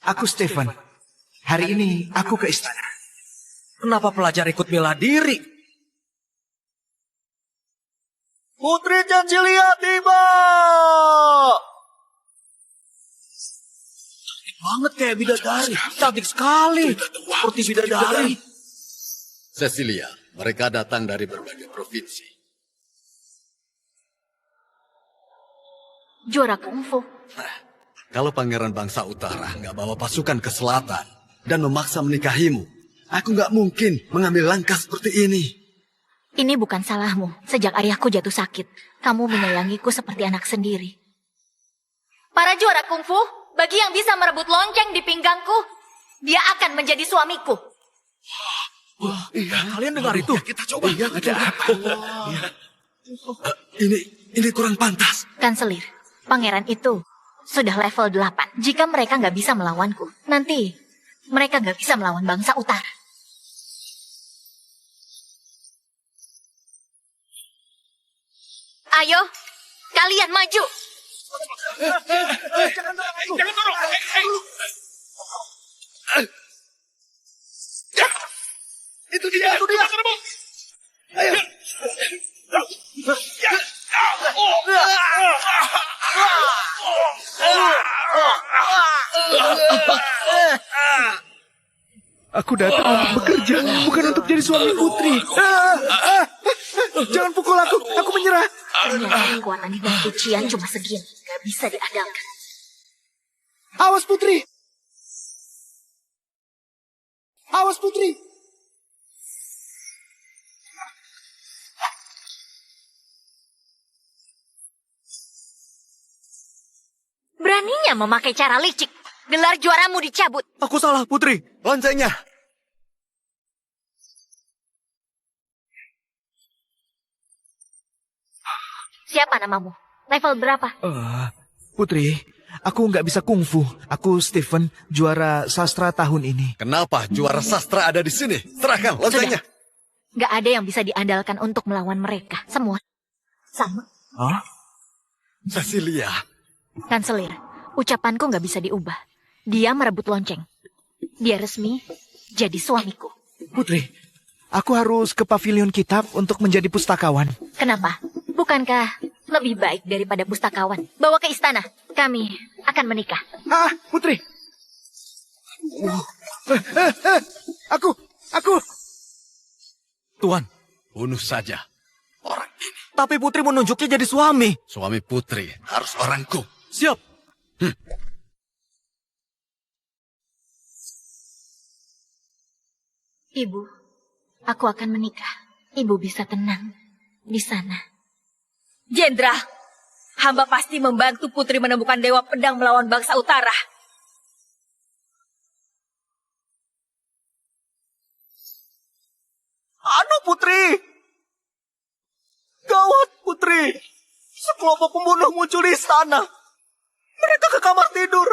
Aku Stephen. Hari ini aku ke istana. Kenapa pelajar ikut bela diri? Putri Cecilia tiba! Cantik banget kayak bidadari. Cantik sekali. Seperti bidadari. Cecilia, mereka datang dari berbagai provinsi. Juara kungfu. Kalau pangeran bangsa utara nggak bawa pasukan ke selatan dan memaksa menikahimu, aku nggak mungkin mengambil langkah seperti ini. Ini bukan salahmu. Sejak ayahku jatuh sakit, kamu menyayangiku seperti anak sendiri. Para juara kungfu, bagi yang bisa merebut lonceng di pinggangku, dia akan menjadi suamiku. Wah, iya. Kalian dengar itu? Kita coba. Iya, ada apa? Ini kurang pantas. Kanselir, pangeran itu sudah level 8. Jika mereka nggak bisa melawanku, nanti mereka nggak bisa melawan bangsa utara. Ayo, kalian maju. Jangan dorong. Itu dia. Ayo. Aku datang untuk bekerja, bukan untuk jadi suami putri. Jangan pukul aku menyerah. Ternyata kekuatan dan kucian cuma segini, nggak bisa diandalkan. Awas putri. Awas putri. Beraninya memakai cara licik. Gelar juaramu dicabut. Aku salah, Putri. Loncengnya. Siapa namamu? Level berapa? Putri, aku nggak bisa kungfu. Aku Stephen, juara sastra tahun ini. Kenapa juara sastra ada di sini? Serahkan loncengnya. Nggak ada yang bisa diandalkan untuk melawan mereka. Semua sama. Hah? Cecilia. Kanselir, ucapanku nggak bisa diubah. Dia merebut lonceng. Dia resmi jadi suamiku. Putri, aku harus ke pavilion kitab untuk menjadi pustakawan. Kenapa? Bukankah lebih baik daripada pustakawan? Bawa ke istana. Kami akan menikah. Putri. Aku. Tuan, Bunuh saja orang ini. tapi Putri menunjuknya jadi suami. Suami putri harus orangku. Siap. Ibu, aku akan menikah. Ibu bisa tenang di sana. Jenderal, hamba pasti membantu Putri menemukan Dewa Pedang melawan bangsa utara. Aduh, Putri. Gawat, Putri. Sekelompok pembunuh muncul di istana. Mereka ke kamar tidur.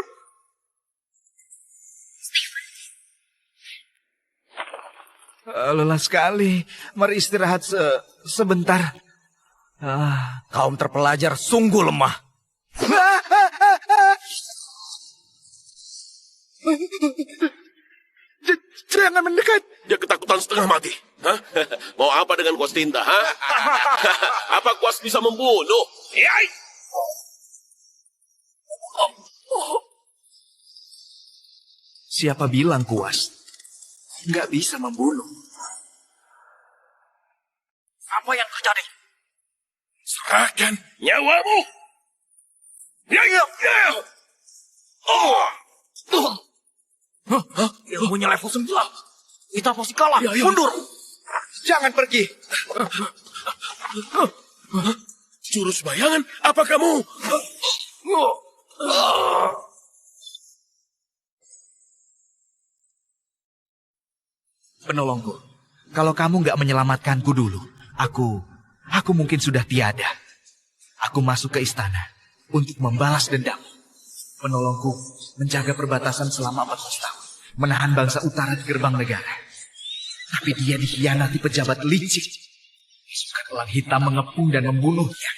Lelah sekali. Mari istirahat sebentar. Kaum terpelajar sungguh lemah. Jangan mendekat. Dia ketakutan setengah mati. Hah? Mau apa dengan kuas tinta? Hah? Apa kuas bisa membunuh? Yai! Siapa bilang kuas? Nggak bisa membunuh. Apa yang terjadi? Serahkan nyawamu. Ya, ya, ya. Ilmunya level 9. Kita pasti kalah. Mundur. Jangan pergi. Jurus bayangan, apa kamu? Penolongku, kalau kamu nggak menyelamatkanku dulu, aku mungkin sudah tiada. Aku masuk ke istana untuk membalas dendam. Penolongku menjaga perbatasan selama 14 tahun, menahan bangsa utara di gerbang negara. Tapi dia dikhianati pejabat licik. Pasukan elang hitam mengepung dan membunuhnya.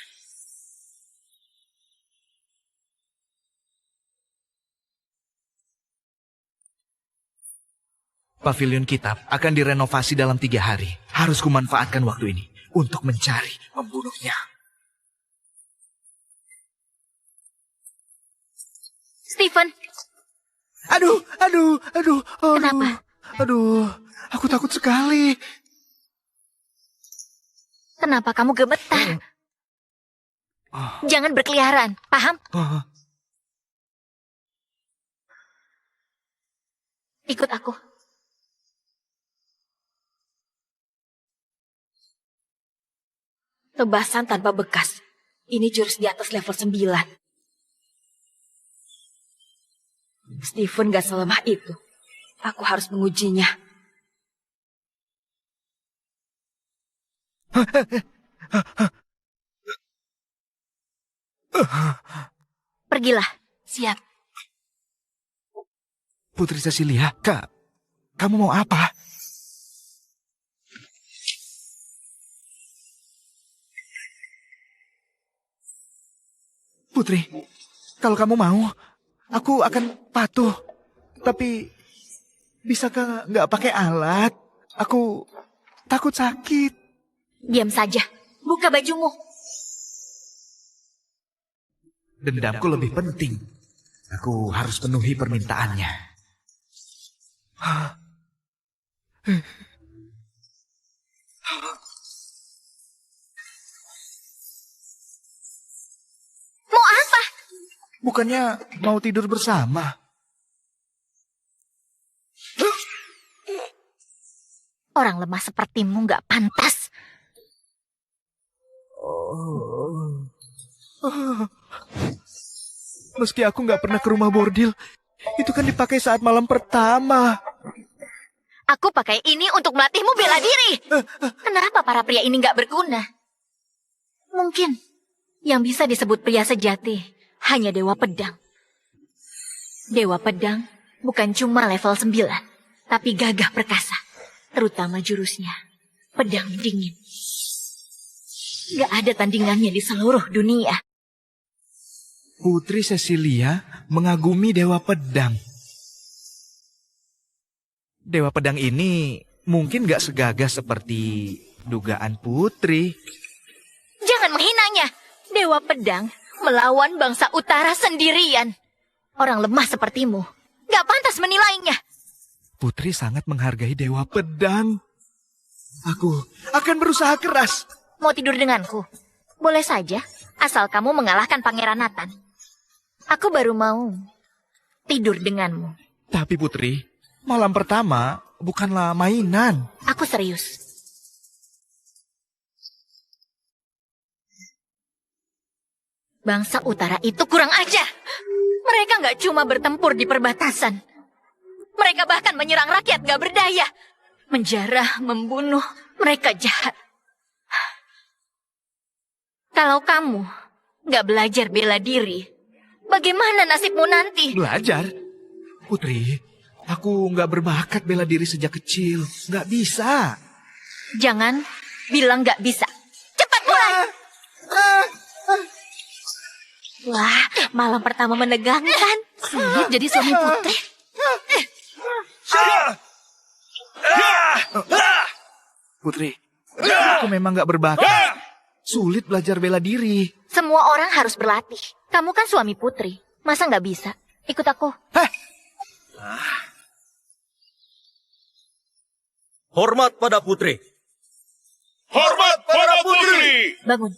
Pavilion kitab akan direnovasi dalam 3 hari. Harus kumanfaatkan waktu ini untuk mencari pembunuhnya. Stephen, Aduh. Kenapa? Aduh, aku takut sekali. kenapa kamu gemetar? Jangan berkeliaran, paham? Oh, Ikut aku. Tebasan tanpa bekas. Ini jurus di atas level 9. Stephen gak selemah itu. Aku harus mengujinya. Pergilah. Siap. Putri Cecilia, kamu mau apa? Putri, kalau kamu mau, aku akan patuh. Tapi, bisakah nggak pakai alat? Aku takut sakit. Diam saja. Buka bajumu. Dendamku lebih penting. Aku harus penuhi permintaannya. Mau apa? Bukannya mau tidur bersama? Orang lemah sepertimu gak pantas. Meski aku nggak pernah ke rumah bordil, itu kan dipakai saat malam pertama. Aku pakai ini untuk melatihmu bela diri. Kenapa para pria ini gak berguna? Mungkin yang bisa disebut pria sejati hanya Dewa Pedang. Dewa Pedang bukan cuma level 9, tapi gagah perkasa. Terutama jurusnya, pedang dingin. Gak ada tandingannya di seluruh dunia. Putri Cecilia mengagumi Dewa Pedang. Dewa Pedang ini mungkin gak segagah seperti dugaan Putri. Jangan menghinanya. Dewa Pedang melawan bangsa utara sendirian. Orang lemah sepertimu gak pantas menilainya. Putri sangat menghargai Dewa Pedang. Aku akan berusaha keras. Mau tidur denganku? Boleh saja, asal kamu mengalahkan Pangeran Nathan. Aku baru mau tidur denganmu. Tapi Putri, malam pertama bukanlah mainan. Aku serius. Bangsa utara itu kurang ajar. Mereka nggak cuma bertempur di perbatasan. Mereka bahkan menyerang rakyat gak berdaya. Menjarah, membunuh, mereka jahat. Kalau kamu gak belajar bela diri, bagaimana nasibmu nanti? Belajar? Putri, aku nggak berbakat bela diri sejak kecil. Nggak bisa. Jangan bilang gak bisa. Cepat mulai! Wah, malam pertama menegangkan. Sulit jadi suami putri. Putri, aku memang nggak berbakat. Sulit belajar bela diri. Semua orang harus berlatih. Kamu kan suami putri. Masa nggak bisa? Ikut aku. Hormat pada putri. Hormat para putri! Bangun.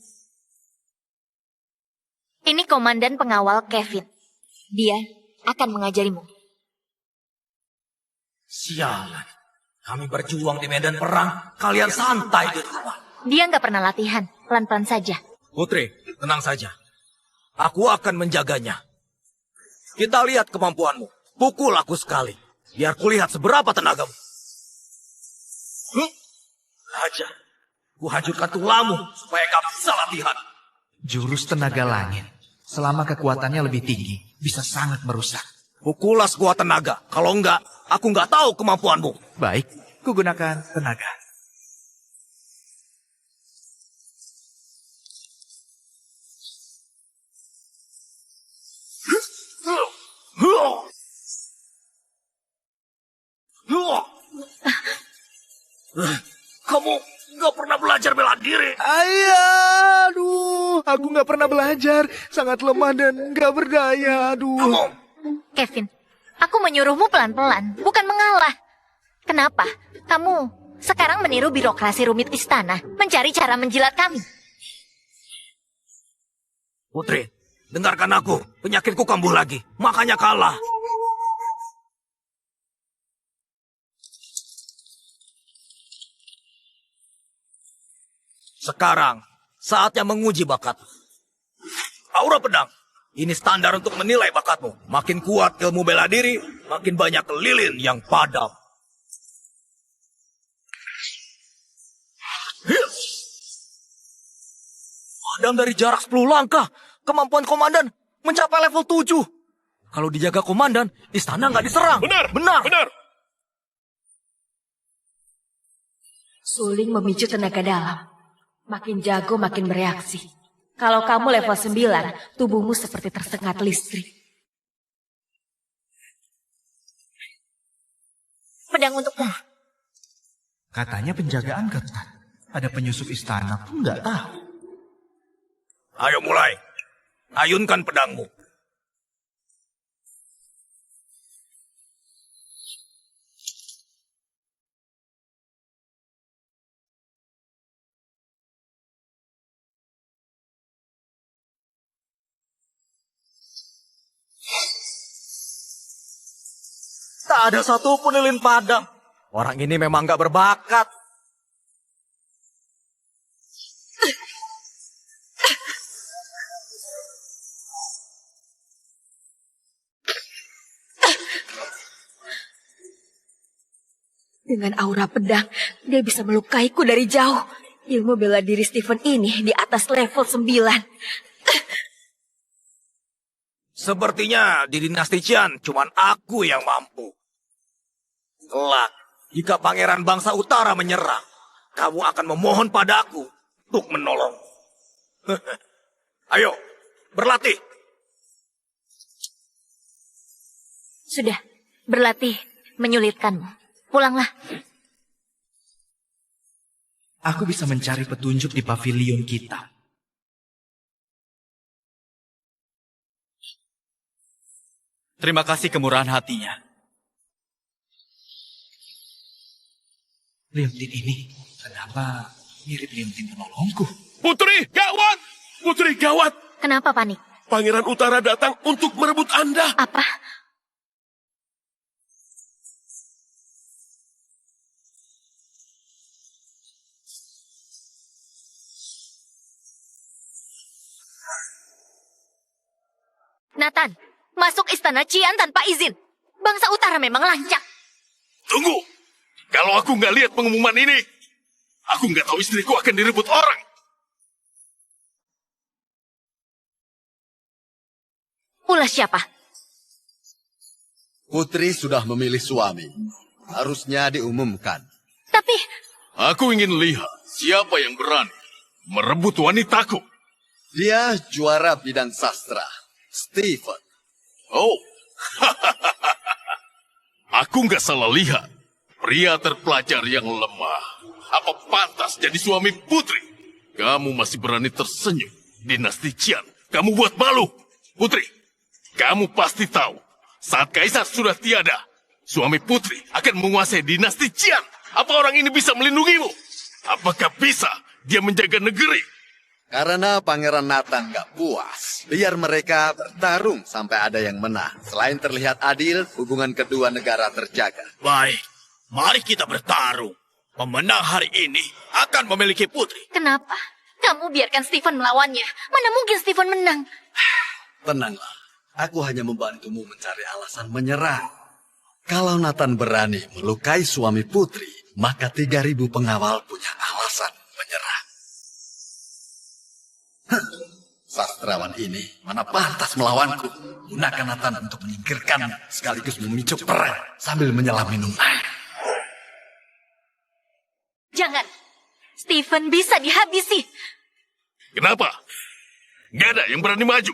Ini komandan pengawal Kevin. Dia akan mengajarimu. Sialan. Kami berjuang di medan perang. Kalian santai di rumah. Dia nggak pernah latihan. Pelan-pelan saja. Putri, tenang saja. Aku akan menjaganya. Kita lihat kemampuanmu. Pukul aku sekali. Biar kulihat seberapa tenagamu. Raja, ku hancurkan tulangmu supaya kamu bisa latihan. Jurus tenaga langit, selama kekuatannya lebih tinggi, bisa sangat merusak. Pukullah sekuat tenaga. Kalau enggak, aku enggak tahu kemampuanmu. Baik, kugunakan tenaga. Kamu nggak pernah belajar bela diri. Ayah, aduh, aku nggak pernah belajar, sangat lemah dan nggak berdaya, aduh. Kevin, aku menyuruhmu pelan-pelan, bukan mengalah. Kenapa? Kamu sekarang meniru birokrasi rumit istana, mencari cara menjilat kami. Putri, dengarkan aku. Penyakitku kambuh lagi, makanya kalah. Sekarang, saatnya menguji bakat. Aura pedang. Ini standar untuk menilai bakatmu. Makin kuat ilmu bela diri, makin banyak lilin yang padam. Padam dari jarak 10 langkah. Kemampuan komandan mencapai level 7. Kalau dijaga komandan, istana nggak diserang. Benar, Benar. benar. Suling memicu tenaga dalam. Makin jago makin bereaksi. Kalau kamu level 9, tubuhmu seperti tersengat listrik. Pedang untukmu. Katanya penjagaan ketat. Ada penyusup istana pun nggak tahu. Ayo mulai. Ayunkan pedangmu. Tak ada satupun lilin padam. Orang ini memang gak berbakat. Dengan aura pedang, dia bisa melukaiku dari jauh. Ilmu bela diri Stephen ini di atas level 9. Sepertinya di dinasti Qian cuman aku yang mampu. Kelak, jika pangeran bangsa utara menyerang, kamu akan memohon padaku untuk menolong. Ayo, berlatih. Sudah, berlatih menyulitkanmu. Pulanglah. Aku bisa mencari petunjuk di pavilion kita. Terima kasih kemurahan hatinya. Liontin ini, kenapa mirip Liontin penolongku? Putri, gawat! Putri, gawat! Kenapa panik? Pangeran Utara datang untuk merebut Anda. Apa? Nathan, masuk istana Qian tanpa izin. Bangsa utara memang lancang. Tunggu! Kalau aku nggak lihat pengumuman ini, aku nggak tahu istriku akan direbut orang. Ulah siapa? Putri sudah memilih suami. Harusnya diumumkan. Tapi Aku ingin lihat siapa yang berani merebut wanitaku. Dia juara bidang sastra. Stephen. Oh, aku nggak salah lihat. Pria terpelajar yang lemah. Apa pantas jadi suami putri? Kamu masih berani tersenyum. Dinasti Qian, kamu buat malu. Putri, kamu pasti tahu. Saat kaisar sudah tiada, suami putri akan menguasai dinasti Qian. Apa orang ini bisa melindungimu? Apakah bisa dia menjaga negeri? Karena Pangeran Nathan gak puas. Biar mereka bertarung sampai ada yang menang. Selain terlihat adil, hubungan kedua negara terjaga. Baik, mari kita bertarung. Pemenang hari ini akan memiliki putri. kenapa? Kamu biarkan Stephen melawannya. Mana mungkin Stephen menang? Tenanglah. Aku hanya membantumu mencari alasan menyerang. Kalau Nathan berani melukai suami putri, maka 3.000 pengawal punya alasan menyerang. Sastrawan ini mana pantas melawanku. Gunakan Nathan untuk menyingkirkan sekaligus memicu perang sambil menyelam minum air. Jangan. Stephen bisa dihabisi. Kenapa? Gak ada yang berani maju.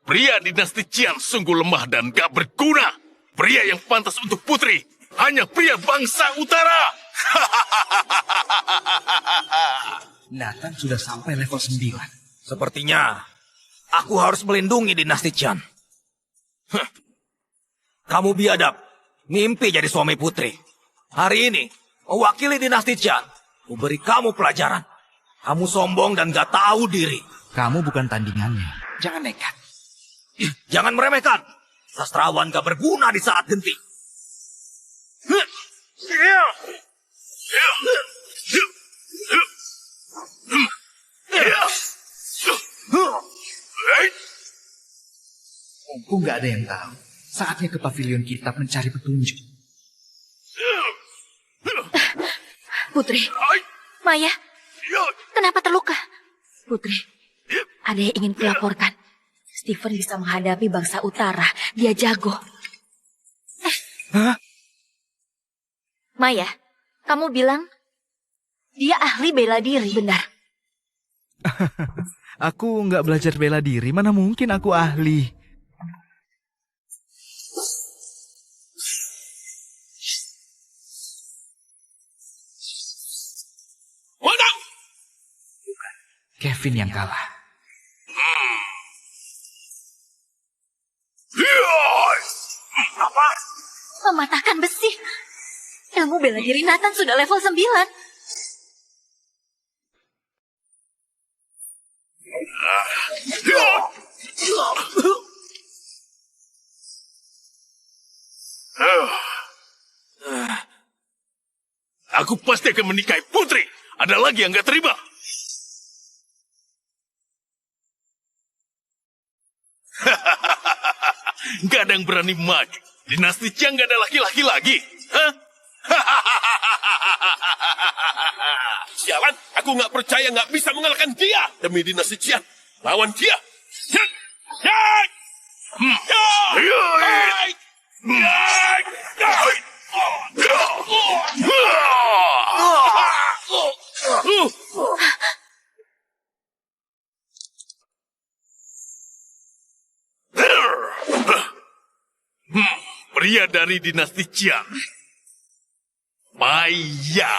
Pria dinasti Qian sungguh lemah dan gak berguna. Pria yang pantas untuk putri hanya pria bangsa utara. Nathan sudah sampai level 9. Sepertinya aku harus melindungi dinasti Qian. Heh. Kamu biadab, mimpi jadi suami putri. Hari ini, mewakili dinasti Qian, aku beri kamu pelajaran. Kamu sombong dan gak tahu diri. Kamu bukan tandingannya. Jangan nekat. Jangan meremehkan. Sastrawan gak berguna di saat genting. Mumpung nggak ada yang tahu, saatnya ke pavilion kitab mencari petunjuk. Putri, Maya, kenapa terluka? Putri, ada yang ingin kulaporkan. Stephen bisa menghadapi bangsa utara. Dia jago. Maya, kamu bilang dia ahli bela diri. Benar. Aku nggak belajar bela diri, mana mungkin aku ahli. Menang! Kevin yang kalah. Apa? Mematahkan besi. Ilmu bela diri Nathan sudah level 9. Aku pasti akan menikahi putri. Ada lagi yang gak terima. Gak ada yang berani maju. Dinasti Qian gak ada laki-laki lagi. Hah? Sialan, aku gak percaya gak bisa mengalahkan dia. Demi dinasti Qian, lawan dia. Pria dari dinasti Qian, Maya.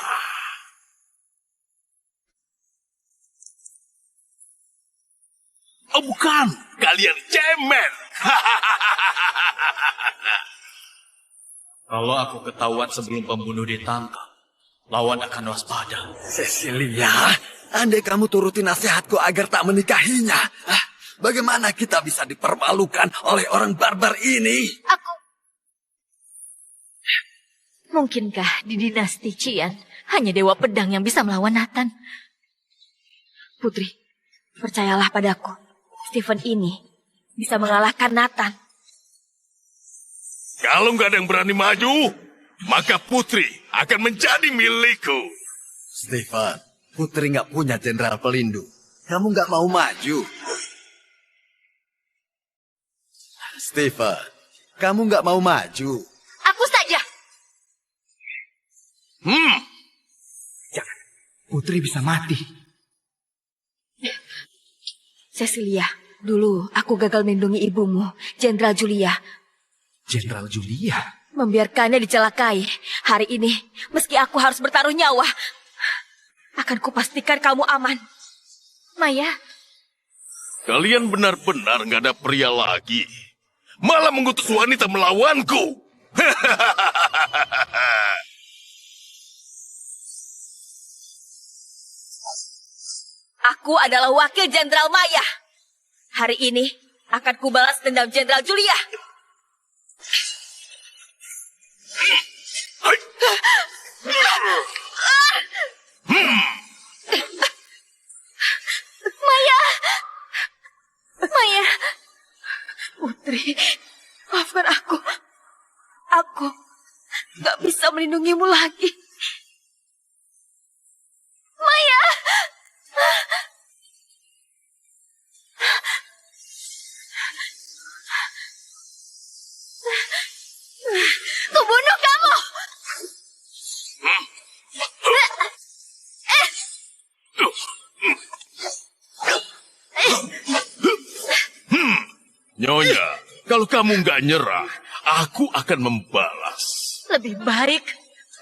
Oh bukan, kalian cemen. Kalau aku ketahuan sebelum pembunuh ditangkap, lawan akan waspada. Cecilia, andai kamu turuti nasihatku agar tak menikahinya, bagaimana kita bisa dipermalukan oleh orang barbar ini? Mungkinkah di dinasti Qian hanya Dewa Pedang yang bisa melawan Nathan? Putri, percayalah padaku. Stephen ini bisa mengalahkan Nathan. Kalau nggak ada yang berani maju, maka putri akan menjadi milikku. Stephen, putri nggak punya jenderal pelindung. Kamu nggak mau maju? Stephen, kamu nggak mau maju? Aku saja. Jangan, putri bisa mati. Cecilia, dulu aku gagal melindungi ibumu, Jenderal Julia. Jenderal Julia? Membiarkannya dicelakai. Hari ini, meski aku harus bertaruh nyawa, akan kupastikan kamu aman. Maya, Kalian benar-benar nggak ada pria lagi. Malah mengutus wanita melawanku. Aku adalah wakil Jenderal Maya. Hari ini akan kubalas dendam Jenderal Julia. Maya, Putri, maafkan aku. Aku gak bisa melindungimu lagi. Maya. Kubunuh kamu. Nyonya, kalau kamu nggak nyerah, aku akan membalas. Lebih baik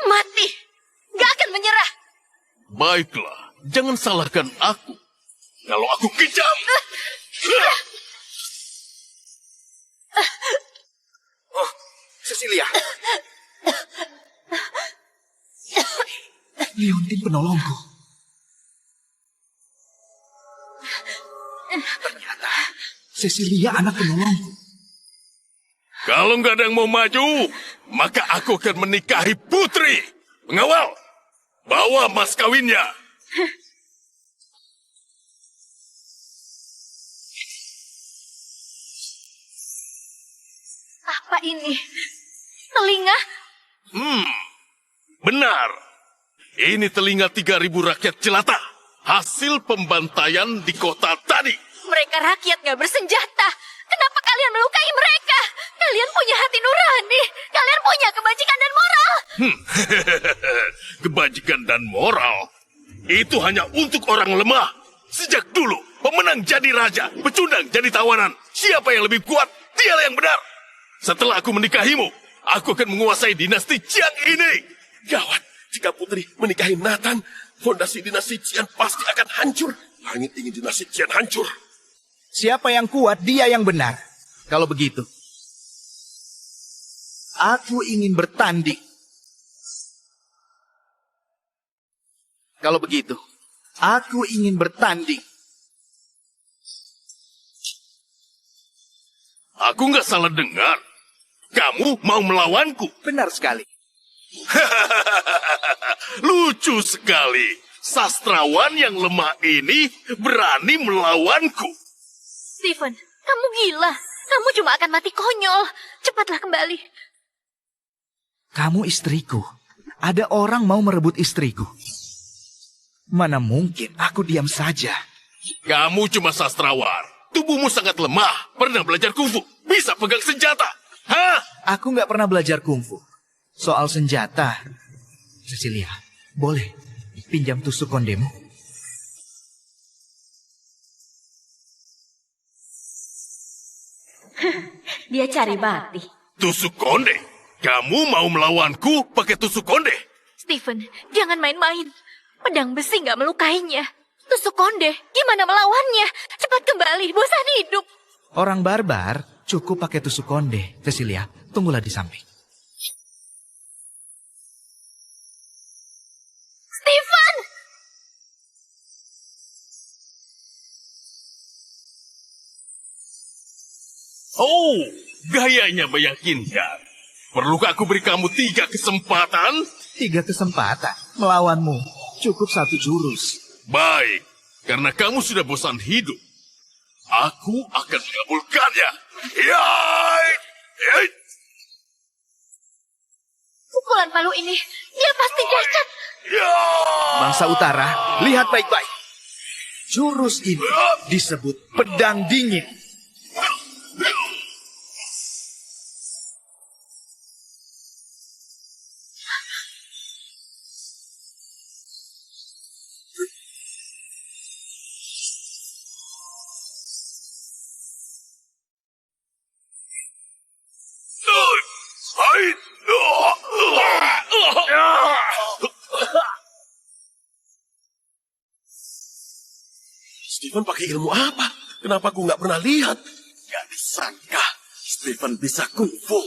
mati. Gak akan menyerah. Baiklah, jangan salahkan aku. Kalau aku kejam. Cecilia. Leontin penolongku. Ternyata Cecilia anak penolongku. Kalau nggak ada yang mau maju, maka aku akan menikahi Putri. Pengawal, bawa mas kawinnya. Apa ini? Telinga? Benar. Ini telinga 3.000 rakyat jelata. Hasil pembantaian di kota tadi. Mereka rakyat gak bersenjata. Kenapa kalian melukai mereka? Kalian punya hati nurani. Kalian punya kebajikan dan moral. Kebajikan dan moral itu hanya untuk orang lemah. Sejak dulu, pemenang jadi raja, pecundang jadi tawanan. Siapa yang lebih kuat, dialah yang benar. Setelah aku menikahimu, aku akan menguasai dinasti Qian ini. Gawat, jika Putri menikahi Nathan, fondasi dinasti Qian pasti akan hancur. Langit ingin dinasti Qian hancur. Siapa yang kuat, dia yang benar. Kalau begitu, aku ingin bertanding. Kalau begitu, aku ingin bertanding. Aku nggak salah dengar. Kamu mau melawanku? Benar sekali. Lucu sekali. Sastrawan yang lemah ini berani melawanku. Stephen, kamu gila. Kamu cuma akan mati konyol. Cepatlah kembali. Kamu istriku. Ada orang mau merebut istriku. Mana mungkin aku diam saja. Kamu cuma sastrawan. Tubuhmu sangat lemah. Pernah belajar kungfu. Bisa pegang senjata. Hah? Aku nggak pernah belajar kungfu. Soal senjata, Cecilia, boleh pinjam tusuk kondemu? Dia cari mati. Tusuk konde? Kamu mau melawanku pakai tusuk konde? Stephen, jangan main-main. Pedang besi nggak melukainya. Tusuk konde, gimana melawannya? Cepat kembali, bosan hidup. Orang barbar cukup pakai tusuk konde. Cecilia, tunggulah di samping. Stephen! Oh, gayanya meyakinkan. Perlukah aku beri kamu 3 kesempatan? 3 kesempatan melawanmu. Cukup 1 jurus. Baik, karena kamu sudah bosan hidup. Aku akan mengabulkannya. Yai! Yai! Pukulan palu ini, dia pasti dahsyat. Ya! Bangsa utara, lihat baik-baik. Jurus ini disebut pedang dingin. Hai! Stephen pakai ilmu apa? Kenapa aku nggak pernah lihat? Gak disangka Stephen bisa kungfu.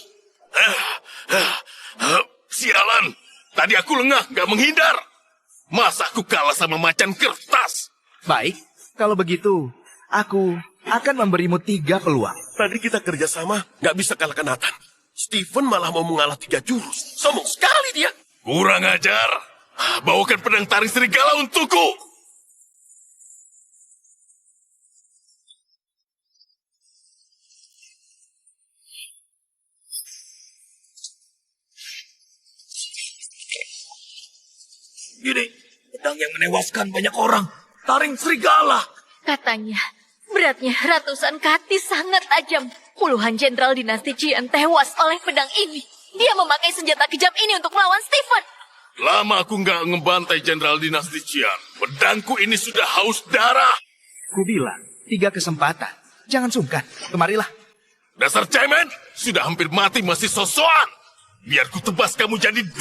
Sialan! Tadi aku lengah, gak menghindar. Masa aku kalah sama macan kertas? Baik, kalau begitu, aku akan memberimu 3 peluang. Tadi kita kerjasama, nggak bisa kalahkan Nathan. Stephen malah mau mengalah 3 jurus. Sombong sekali dia. Kurang ajar. Bawakan pedang taring serigala untukku. Ini pedang yang menewaskan banyak orang. Taring serigala. Katanya, beratnya ratusan kati sangat tajam. Puluhan jenderal dinasti Qian tewas oleh pedang ini. Dia memakai senjata kejam ini untuk melawan Stephen. Lama aku nggak ngebantai jenderal dinasti Qian. Pedangku ini sudah haus darah. Kubilang, 3 kesempatan. Jangan sungkan, kemarilah. Dasar cemen, sudah hampir mati masih sosokan. Biar ku tebas kamu jadi 2.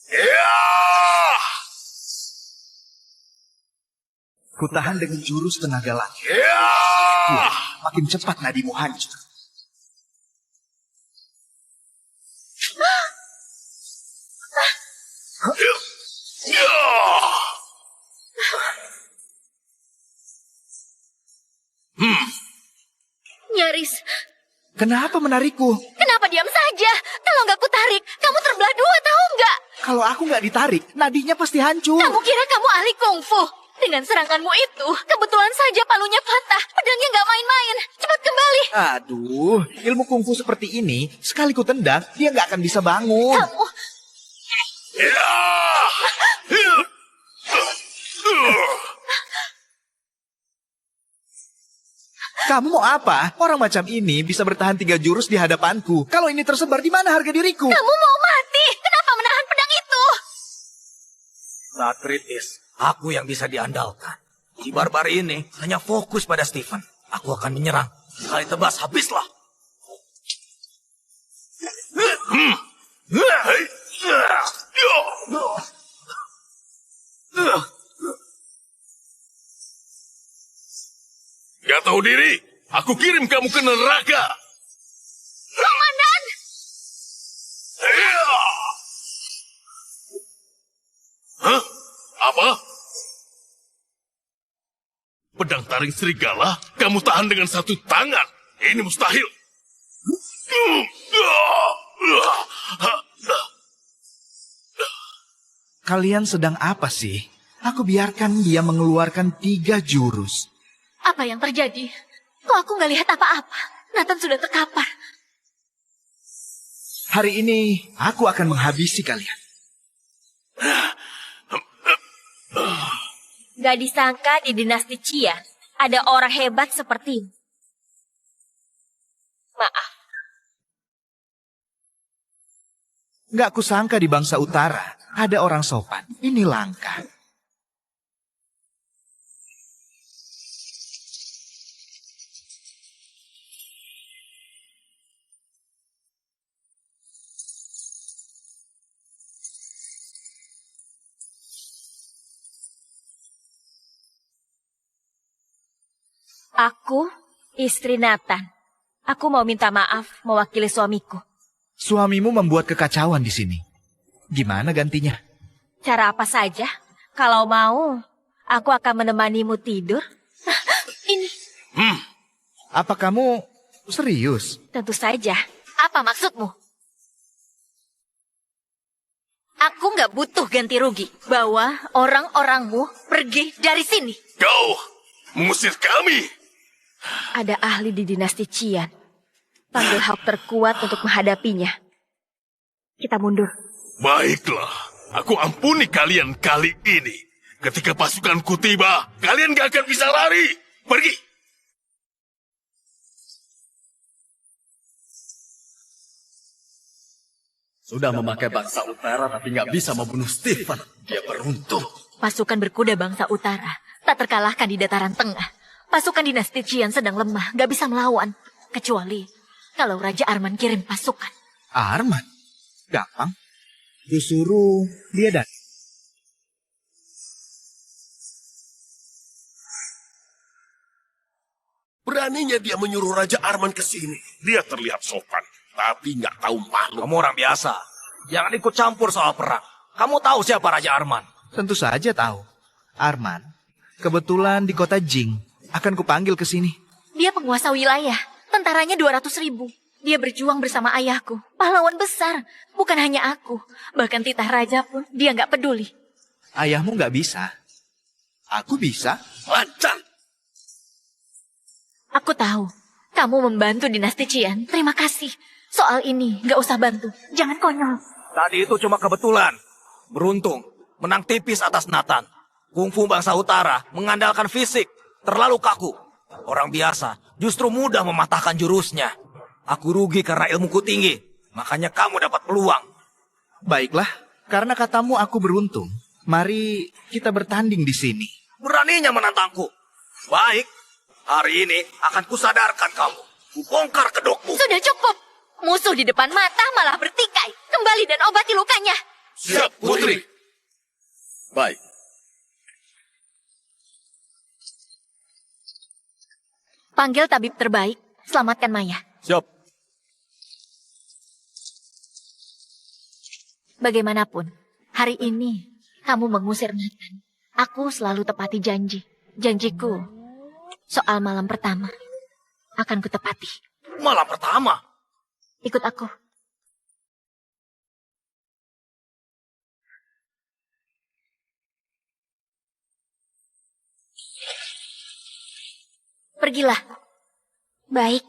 Ya! Kutahan dengan jurus tenaga langit. Ya! Makin cepat nadimu hancur. Nyaris. Kenapa menarikku? Kenapa diam saja? Kalau nggak kutarik, kamu terbelah dua, tahu nggak? Kalau aku nggak ditarik, nadinya pasti hancur. Kamu kira kamu ahli kungfu? Dengan seranganmu itu, kebetulan saja palunya patah. Pedangnya nggak main-main. Cepat kembali. Aduh, ilmu kungfu seperti ini, sekali ku tendang, dia nggak akan bisa bangun. Kamu, Ya! Kamu mau apa? Orang macam ini bisa bertahan 3 jurus di hadapanku. Kalau ini tersebar, di mana harga diriku? kamu mau mati. Kenapa menahan pedang itu? Saat kritis, aku yang bisa diandalkan. Si barbar ini hanya fokus pada Stephen. Aku akan menyerang. Sekali tebas, habislah. Gak tahu diri, aku kirim kamu ke neraka. Komandan! Ya! Hah? Apa? Pedang taring serigala, kamu tahan dengan satu tangan. Ini mustahil. Kalian sedang apa sih? Aku biarkan dia mengeluarkan 3 jurus. Apa yang terjadi? Kok aku nggak lihat apa-apa? Nathan sudah terkapar. Hari ini, aku akan menghabisi kalian. Gak disangka di dinasti Chia ada orang hebat seperti ini. Maaf. Nggak kusangka di bangsa utara ada orang sopan. Ini langka. Aku, istri Nathan. Aku mau minta maaf mewakili suamiku. Suamimu membuat kekacauan di sini. Gimana gantinya? Cara apa saja? Kalau mau, aku akan menemanimu tidur. Ini. Apa kamu serius? Tentu saja. Apa maksudmu? Aku nggak butuh ganti rugi. Bawa orang-orangmu pergi dari sini. Kau mengusir kami. Ada ahli di dinasti Qian. Panggil Hawk terkuat untuk menghadapinya. Kita mundur. Baiklah, aku ampuni kalian kali ini. Ketika pasukanku tiba, kalian gak akan bisa lari. Pergi. Sudah memakai bangsa utara tapi nggak bisa membunuh Stephen. Dia beruntung. Pasukan berkuda bangsa utara tak terkalahkan di dataran tengah. Pasukan dinasti Qian sedang lemah, gak bisa melawan. Kecuali kalau Raja Arman kirim pasukan. Arman? Gampang. Disuruh dia datang. Beraninya dia menyuruh Raja Arman ke sini. Dia terlihat sopan, tapi nggak tahu malu. Kamu orang biasa. Jangan ikut campur soal perang. Kamu tahu siapa Raja Arman? Tentu saja tahu. Arman, kebetulan di kota Jing. Akan kupanggil ke sini. Dia penguasa wilayah. Tentaranya 200.000. Dia berjuang bersama ayahku. Pahlawan besar. Bukan hanya aku. Bahkan titah raja pun dia nggak peduli. Ayahmu nggak bisa. Aku bisa. Lancar. Aku tahu. Kamu membantu dinasti Qian. Terima kasih. Soal ini nggak usah bantu. Jangan konyol. Tadi itu cuma kebetulan. Beruntung. Menang tipis atas Nathan. Kungfu bangsa utara mengandalkan fisik. Terlalu kaku. Orang biasa justru mudah mematahkan jurusnya. Aku rugi karena ilmuku tinggi. Makanya kamu dapat peluang. Baiklah, karena katamu aku beruntung. Mari kita bertanding di sini. Beraninya menantangku. Baik. Hari ini akan kusadarkan kamu. Kubongkar kedokmu. Sudah cukup. Musuh di depan mata malah bertikai. Kembali dan obati lukanya. Siap, Putri. Baik. Panggil tabib terbaik. Selamatkan Maya. Siap. Bagaimanapun, hari ini kamu mengusir Nathan. Aku selalu tepati janji. Janjiku soal malam pertama akan kutepati. Malam pertama. Ikut aku. Pergilah. Baik.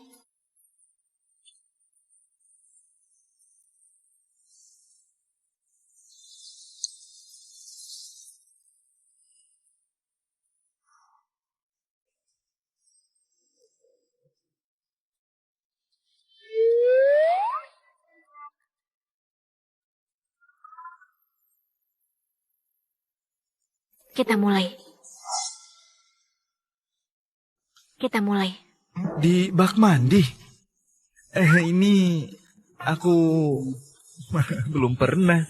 Kita mulai. Kita mulai. Di bak mandi. Ini aku belum pernah.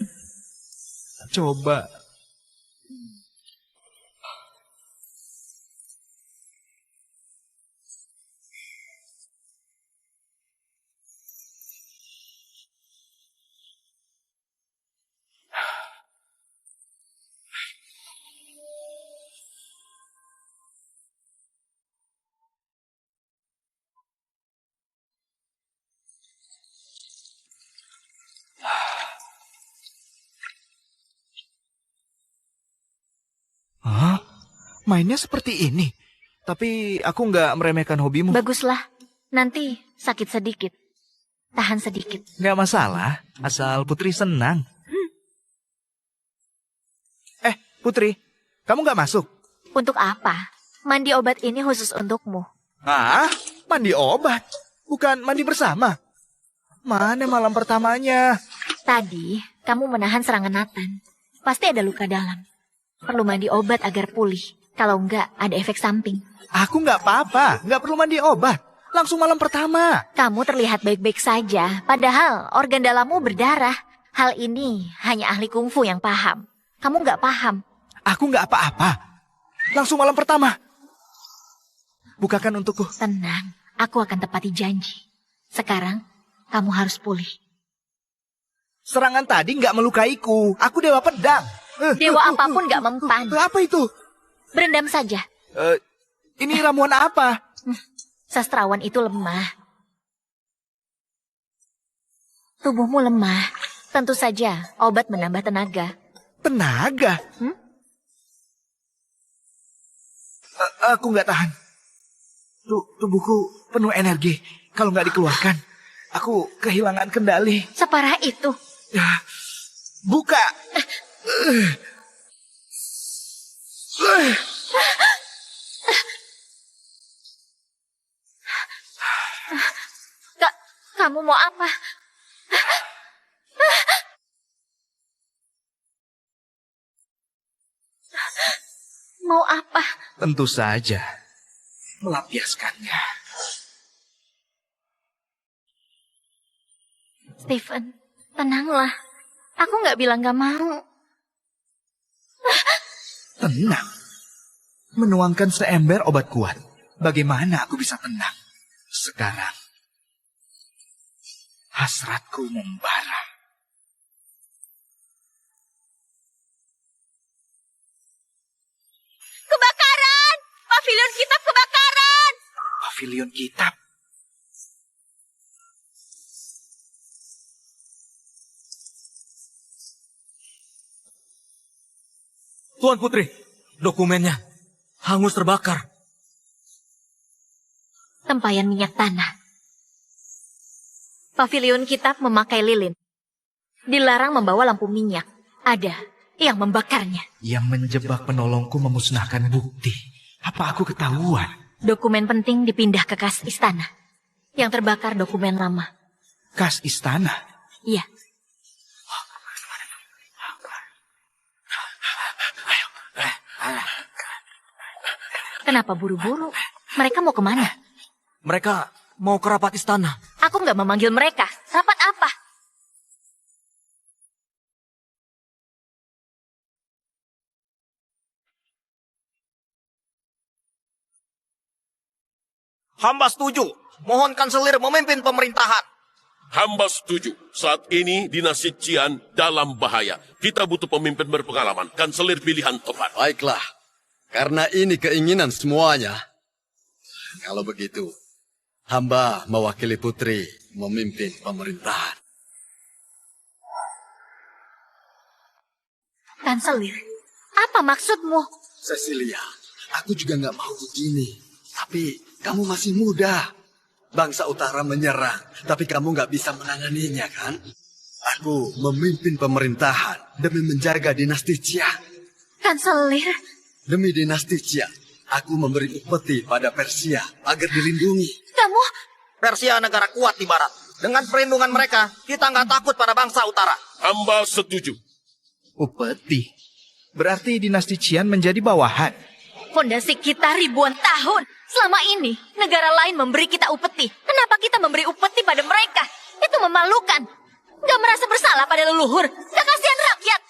Coba. Hah? Mainnya seperti ini. Tapi aku nggak meremehkan hobimu. Baguslah. Nanti sakit sedikit. Tahan sedikit. Nggak masalah, asal Putri senang. Putri, kamu nggak masuk? Untuk apa? Mandi obat ini khusus untukmu. Ah, mandi obat? Bukan mandi bersama? Mana malam pertamanya? Tadi, kamu menahan serangan Nathan. Pasti ada luka dalam. Perlu mandi obat agar pulih. Kalau enggak, ada efek samping. Aku nggak apa-apa, nggak perlu mandi obat. Langsung malam pertama. Kamu terlihat baik-baik saja, padahal organ dalammu berdarah. Hal ini hanya ahli kungfu yang paham. Kamu nggak paham. Aku nggak apa-apa. Langsung malam pertama. Bukakan untukku. Tenang, aku akan tepati janji. Sekarang, kamu harus pulih. Serangan tadi nggak melukaiku. Aku dewa pedang. Dewa apapun nggak mempan. Apa itu? Berendam saja. Ini ramuan apa? Sastrawan itu lemah. Tubuhmu lemah. Tentu saja, obat menambah tenaga. Tenaga? Aku nggak tahan. Tubuhku penuh energi. Kalau nggak dikeluarkan, aku kehilangan kendali. Separah itu. Ya, buka. Kamu mau apa? Mau apa? Tentu saja. Melampiaskannya. Stephen, tenanglah. Aku nggak bilang nggak mau. Tenang. Menuangkan seember obat kuat. Bagaimana aku bisa tenang? Sekarang, hasratku membara. Kebakaran! Pavilion kitab kebakaran! Pavilion kitab. Tuan Putri, dokumennya hangus terbakar. Tempayan minyak tanah. Pavilion kitab memakai lilin. Dilarang membawa lampu minyak. Ada yang membakarnya. Yang menjebak penolongku memusnahkan bukti. Apa aku ketahuan? Dokumen penting dipindah ke kas istana. Yang terbakar dokumen lama. Kas istana? Iya. Kenapa buru-buru? Mereka mau kemana? Mereka mau ke rapat istana. Aku nggak memanggil mereka. Hamba setuju. Mohon kanselir memimpin pemerintahan. Hamba setuju. Saat ini dinasti Qian dalam bahaya. Kita butuh pemimpin berpengalaman. Kanselir pilihan tepat. Baiklah, karena ini keinginan semuanya. Kalau begitu, hamba mewakili putri memimpin pemerintahan. Kanselir, apa maksudmu? Cecilia, aku juga nggak mau begini. Tapi kamu masih muda. Bangsa utara menyerang, tapi kamu nggak bisa menanganinya, kan? Aku memimpin pemerintahan demi menjaga dinasti Qian. Kanselir, Demi dinasti Qian, aku memberi upeti pada Persia agar dilindungi. kamu... Persia negara kuat di barat. Dengan perlindungan mereka, kita nggak takut pada bangsa utara. Hamba setuju. Upeti. Berarti dinasti Qian menjadi bawahan. Fondasi kita ribuan tahun. Selama ini, negara lain memberi kita upeti. Kenapa kita memberi upeti pada mereka? Itu memalukan. Gak merasa bersalah pada leluhur. Gak kasihan rakyat.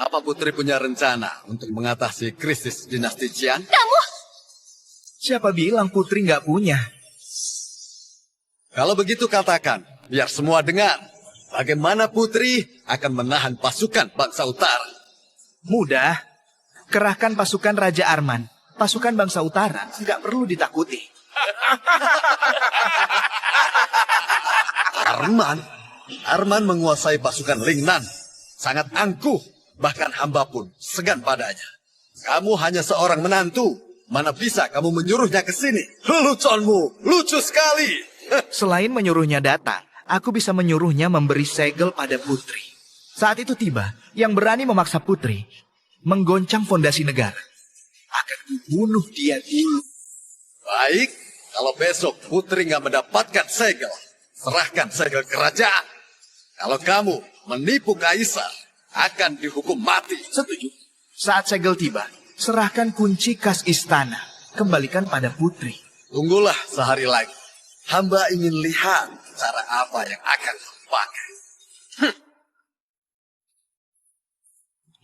Apa putri punya rencana untuk mengatasi krisis dinasti Qian? Kamu... Siapa bilang putri nggak punya? Kalau begitu katakan, biar semua dengar. Bagaimana putri akan menahan pasukan bangsa utara? Mudah. Kerahkan pasukan Raja Arman. Pasukan bangsa utara nggak perlu ditakuti. Arman menguasai pasukan Lingnan. Sangat angkuh. Bahkan hamba pun segan padanya. Kamu hanya seorang menantu. Mana bisa kamu menyuruhnya ke sini? Leluconmu, lucu sekali. Selain menyuruhnya datang, aku bisa menyuruhnya memberi segel pada putri. Saat itu tiba, yang berani memaksa putri menggoncang fondasi negara. Akan kubunuh dia dulu. Baik, kalau besok putri nggak mendapatkan segel, serahkan segel kerajaan. Kalau kamu menipu kaisar, akan dihukum mati. Setuju. Saat segel tiba, serahkan kunci kas istana. Kembalikan pada putri. Tunggulah sehari lagi. Hamba ingin lihat cara apa yang akan kamu pakai.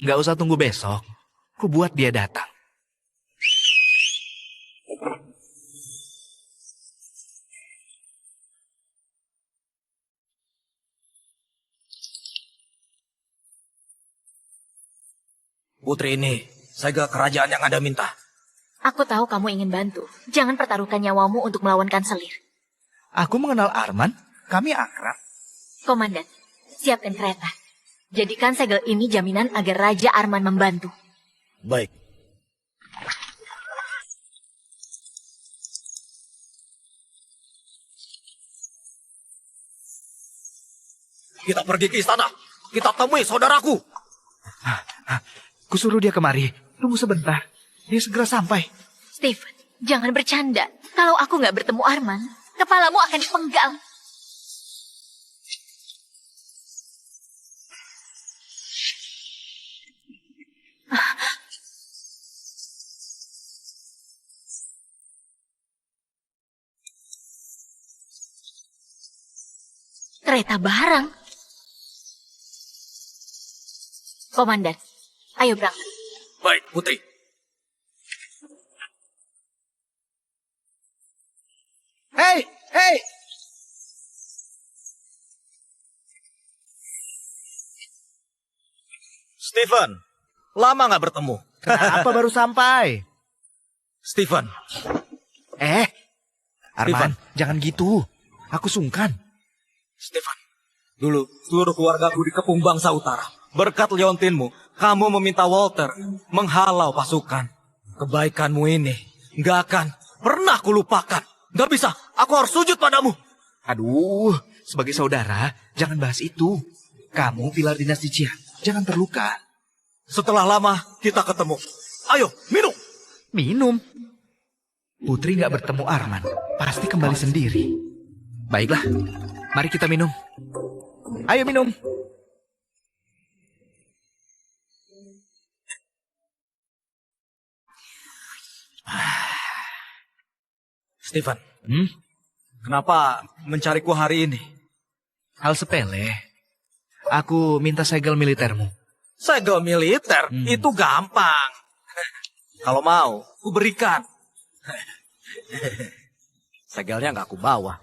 Nggak usah tunggu besok. Ku buat dia datang. Putri ini, segel kerajaan yang Anda minta. Aku tahu kamu ingin bantu. Jangan pertaruhkan nyawamu untuk melawan kanselir. Aku mengenal Arman. Kami akrab. Komandan, siapkan kereta. Jadikan segel ini jaminan agar Raja Arman membantu. Baik. Kita pergi ke istana. Kita temui saudaraku. Kusuruh dia kemari. Tunggu sebentar. Dia segera sampai. Stephen, jangan bercanda. Kalau aku nggak bertemu Arman, kepalamu akan dipenggal. Kereta barang. Komandan, ayo berangkat. Baik, Putri. Hei, hei. Stephen, lama nggak bertemu. Kenapa baru sampai? Stephen, Arman, jangan gitu. Aku sungkan. Stephen, dulu seluruh keluargaku dikepung bangsa utara. Berkat leontinmu, kamu meminta Walter menghalau pasukan. Kebaikanmu ini nggak akan pernah kulupakan. Nggak bisa, aku harus sujud padamu. Aduh, sebagai saudara, jangan bahas itu. Kamu pilar dinasti Qian, jangan terluka. Setelah lama kita ketemu. Ayo, minum. Minum. Putri nggak bertemu Arman, pasti kembali sendiri. Baiklah, mari kita minum. Ayo minum. Stephen, kenapa mencariku hari ini? Hal sepele. Aku minta segel militermu. Segel militer, itu gampang. Kalau mau, ku berikan. segelnya nggak aku bawa.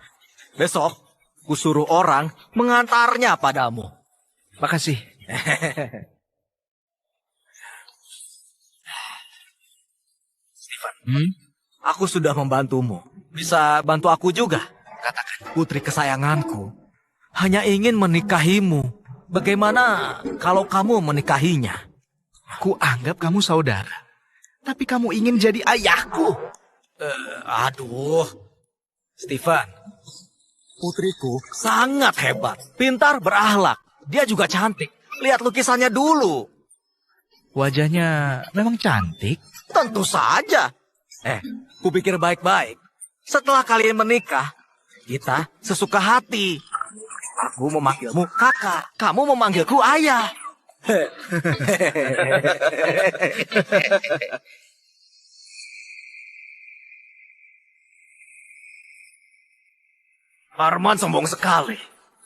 Besok, ku suruh orang mengantarnya padamu. Makasih. Stephen, aku sudah membantumu. Bisa bantu aku juga? Katakan, putri kesayanganku hanya ingin menikahimu. Bagaimana kalau kamu menikahinya? Aku anggap kamu saudara. Tapi kamu ingin jadi ayahku. Aduh, Stephen, putriku sangat hebat, pintar, berakhlak. Dia juga cantik. Lihat lukisannya dulu. Wajahnya memang cantik. Tentu saja. Kupikir baik-baik. Setelah kalian menikah, kita sesuka hati. Aku memanggilmu kakak, kamu memanggilku ayah. Arman sombong sekali.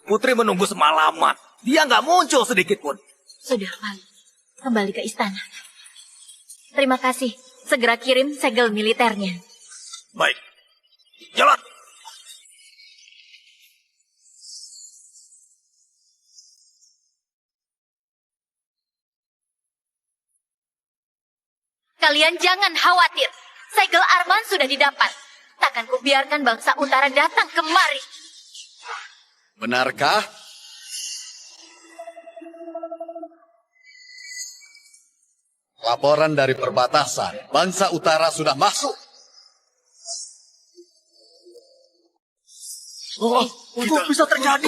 Putri menunggu semalaman. Dia nggak muncul sedikit pun. Sudah, Pak. Kembali ke istana. Terima kasih. Segera kirim segel militernya. Baik. Jalan. Kalian jangan khawatir. Segel Arman sudah didapat. Takkan kubiarkan bangsa utara datang kemari. Benarkah? Laporan dari perbatasan, bangsa utara sudah masuk. Itu bisa terjadi.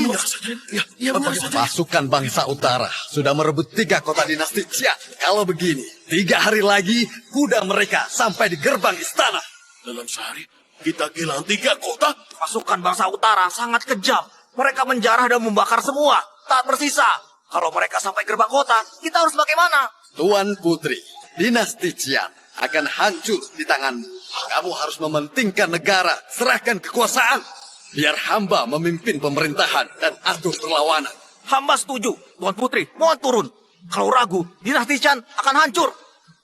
Pasukan bangsa utara sudah merebut 3 kota dinasti Qian. Kalau begini, 3 hari lagi kuda mereka sampai di gerbang istana. Dalam sehari, kita kehilangan 3 kota. Pasukan bangsa utara sangat kejam. Mereka menjarah dan membakar semua. Tak bersisa. Kalau mereka sampai gerbang kota, kita harus bagaimana? Tuan Putri, dinasti Qian akan hancur di tanganmu. Kamu harus mementingkan negara, serahkan kekuasaan. Biar hamba memimpin pemerintahan dan atur perlawanan. Hamba setuju, Tuan Putri. Mohon turun. Kalau ragu, dinasti Qian akan hancur.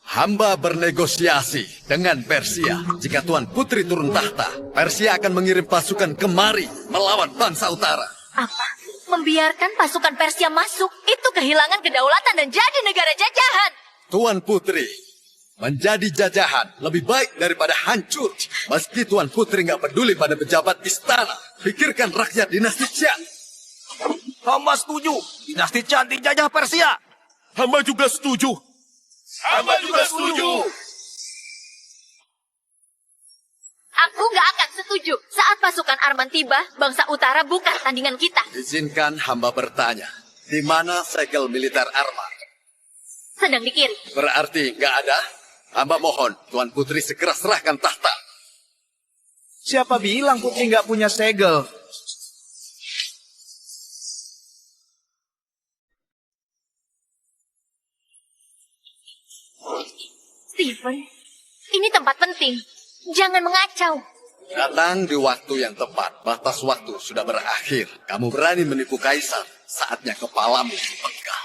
Hamba bernegosiasi dengan Persia. Jika Tuan Putri turun tahta, Persia akan mengirim pasukan kemari melawan bangsa utara. Apa? Membiarkan pasukan Persia masuk itu kehilangan kedaulatan dan jadi negara jajahan. Tuan Putri, menjadi jajahan lebih baik daripada hancur. Meski Tuan Putri nggak peduli pada pejabat istana, pikirkan rakyat dinasti Qian. Hamba setuju. Dinasti Qian dijajah Persia. Hamba juga setuju. Hamba juga setuju. Aku gak akan setuju. Saat pasukan Arman tiba, bangsa utara bukan tandingan kita. Izinkan hamba bertanya, di mana segel militer Arman? Sedang dikirim. Berarti nggak ada? Hamba mohon, Tuan Putri segera serahkan tahta. Siapa bilang Putri nggak punya segel? Stephen, ini tempat penting. Jangan mengacau. Datang di waktu yang tepat, batas waktu sudah berakhir. Kamu berani menipu kaisar, saatnya kepalamu dipenggal.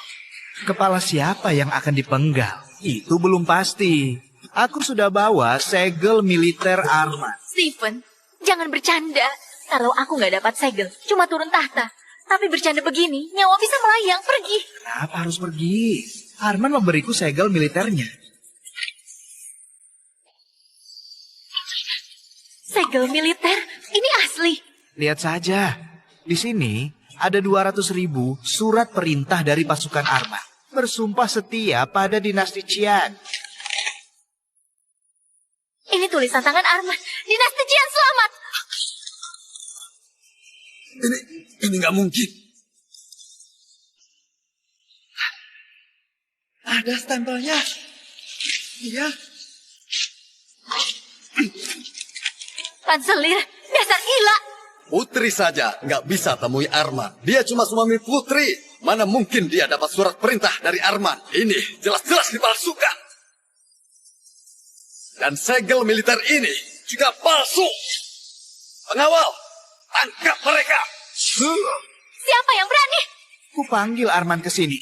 Kepala siapa yang akan dipenggal? Itu belum pasti. Aku sudah bawa segel militer Arman. Stephen, jangan bercanda. Kalau aku nggak dapat segel, cuma turun tahta. Tapi bercanda begini, nyawa bisa melayang pergi. Kenapa harus pergi? Arman memberiku segel militernya. Segel militer, ini asli. Lihat saja. Di sini ada 200.000 surat perintah dari pasukan Arman. Bersumpah setia pada dinasti Qian. Ini tulisan tangan Arman. Dinasti Qian selamat. Ini nggak mungkin. Ada stempelnya. Iya. Kanselir, dasar gila. Putri saja nggak bisa temui Arman. Dia cuma suami putri. Mana mungkin dia dapat surat perintah dari Arman? Ini jelas-jelas dipalsukan. Dan segel militer ini juga palsu. Pengawal, tangkap mereka. Siapa yang berani? Ku panggil Arman ke sini.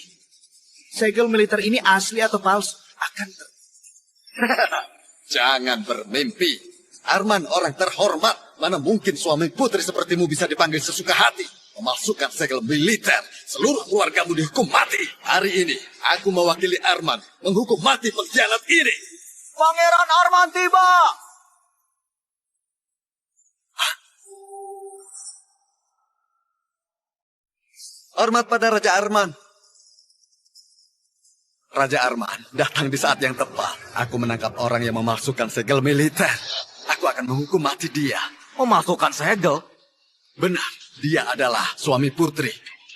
Segel militer ini asli atau palsu? Jangan bermimpi. Arman orang terhormat. Mana mungkin suami putri sepertimu bisa dipanggil sesuka hati? Memasukkan segel militer, seluruh keluargamu dihukum mati. Hari ini, aku mewakili Arman menghukum mati pengkhianat ini. Pangeran Arman tiba! Hormat pada Raja Arman. Raja Arman datang di saat yang tepat. Aku menangkap orang yang memasukkan segel militer. Aku akan menghukum mati dia. Memasukkan segel? Benar, dia adalah suami putri,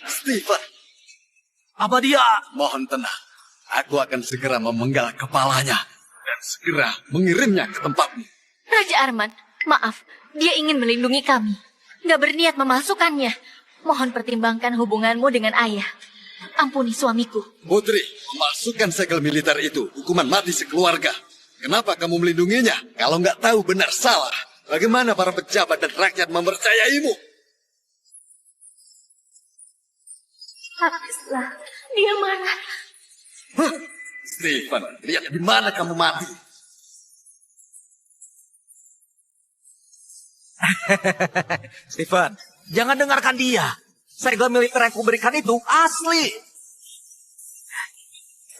Stephen. Apa dia? Mohon tenang, aku akan segera memenggal kepalanya dan segera mengirimnya ke tempatmu. Raja Arman, maaf, dia ingin melindungi kami. Nggak berniat memasukkannya. Mohon pertimbangkan hubunganmu dengan ayah. Ampuni suamiku. Putri, memasukkan segel militer itu hukuman mati sekeluarga. Kenapa kamu melindunginya? Kalau nggak tahu benar salah, bagaimana para pejabat dan rakyat mempercayaimu? Habislah, dia marah. Stephen, lihat di mana kamu mati. Stephen, jangan dengarkan dia. Segel militer yang kuberikan itu asli.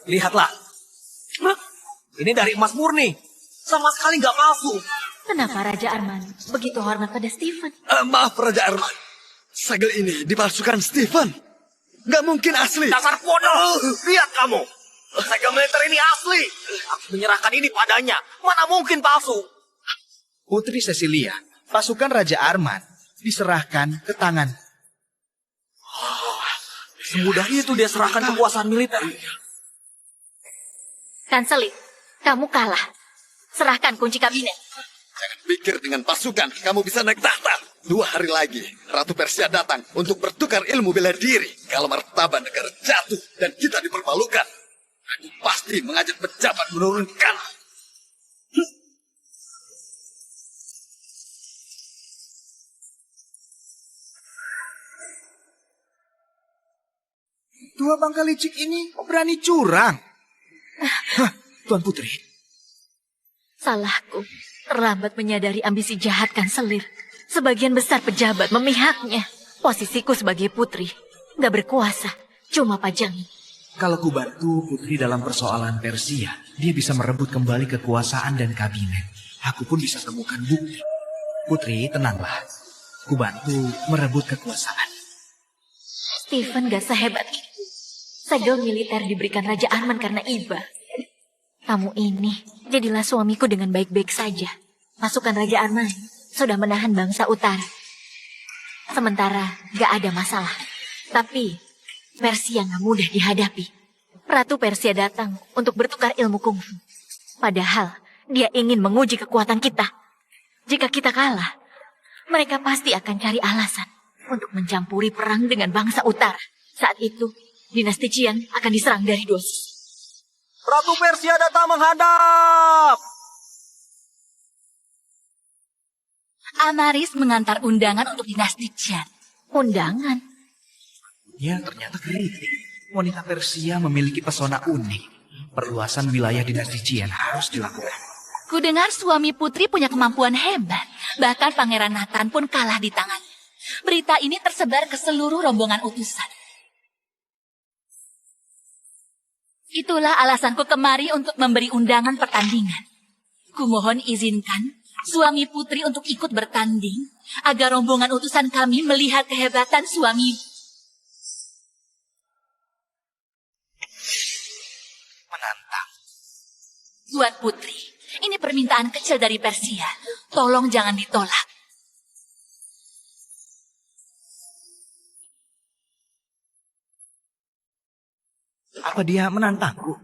Lihatlah. Ini dari emas murni. Sama sekali nggak palsu. Kenapa Raja Arman begitu hormat pada Stephen? Maaf Raja Arman, segel ini dipalsukan Stephen. Nggak mungkin asli. Dasar bodoh. Lihat kamu. Segel militer ini asli. Aku menyerahkan ini padanya. Mana mungkin palsu. Putri Cecilia, pasukan Raja Arman diserahkan ke tangan. Semudah itu dia serahkan kekuasaan militer. Kanselir, kamu kalah. Serahkan kunci kabinet. Jangan pikir dengan pasukan kamu bisa naik tahta. 2 hari lagi, Ratu Persia datang untuk bertukar ilmu bela diri. Kalau martabat negara jatuh dan kita dipermalukan, aku pasti mengajak pejabat menurunkan. Dua bangka licik ini berani curang. Hah, Tuan Putri. Salahku. Terlambat menyadari ambisi jahat Kanselir. Sebagian besar pejabat memihaknya. Posisiku sebagai putri nggak berkuasa, cuma pajangi. Kalau ku bantu Putri dalam persoalan Persia, dia bisa merebut kembali kekuasaan dan kabinet. Aku pun bisa temukan bukti. Putri, tenanglah. Ku bantu merebut kekuasaan. Stephen gak sehebat itu. Segel militer diberikan Raja Arman karena iba. Kamu ini jadilah suamiku dengan baik-baik saja. Pasukan Raja Arman sudah menahan bangsa utara. Sementara gak ada masalah. Tapi Persia gak mudah dihadapi. Ratu Persia datang untuk bertukar ilmu kungfu. Padahal dia ingin menguji kekuatan kita. Jika kita kalah, mereka pasti akan cari alasan untuk mencampuri perang dengan bangsa utara. Saat itu, dinasti Qian akan diserang dari 2 sisi. Ratu Persia datang menghadap. Amaris mengantar undangan untuk dinasti Qian. Undangan? Ya, ternyata kritik. Wanita Persia memiliki pesona unik. Perluasan wilayah dinasti Qian harus dilakukan. Ku dengar suami putri punya kemampuan hebat. Bahkan Pangeran Nathan pun kalah di tangannya. Berita ini tersebar ke seluruh rombongan utusan. Itulah alasanku kemari untuk memberi undangan pertandingan. Kumohon izinkan suami putri untuk ikut bertanding agar rombongan utusan kami melihat kehebatan suami. Menantang. Tuan Putri, ini permintaan kecil dari Persia. Tolong jangan ditolak. Apa dia menantangku?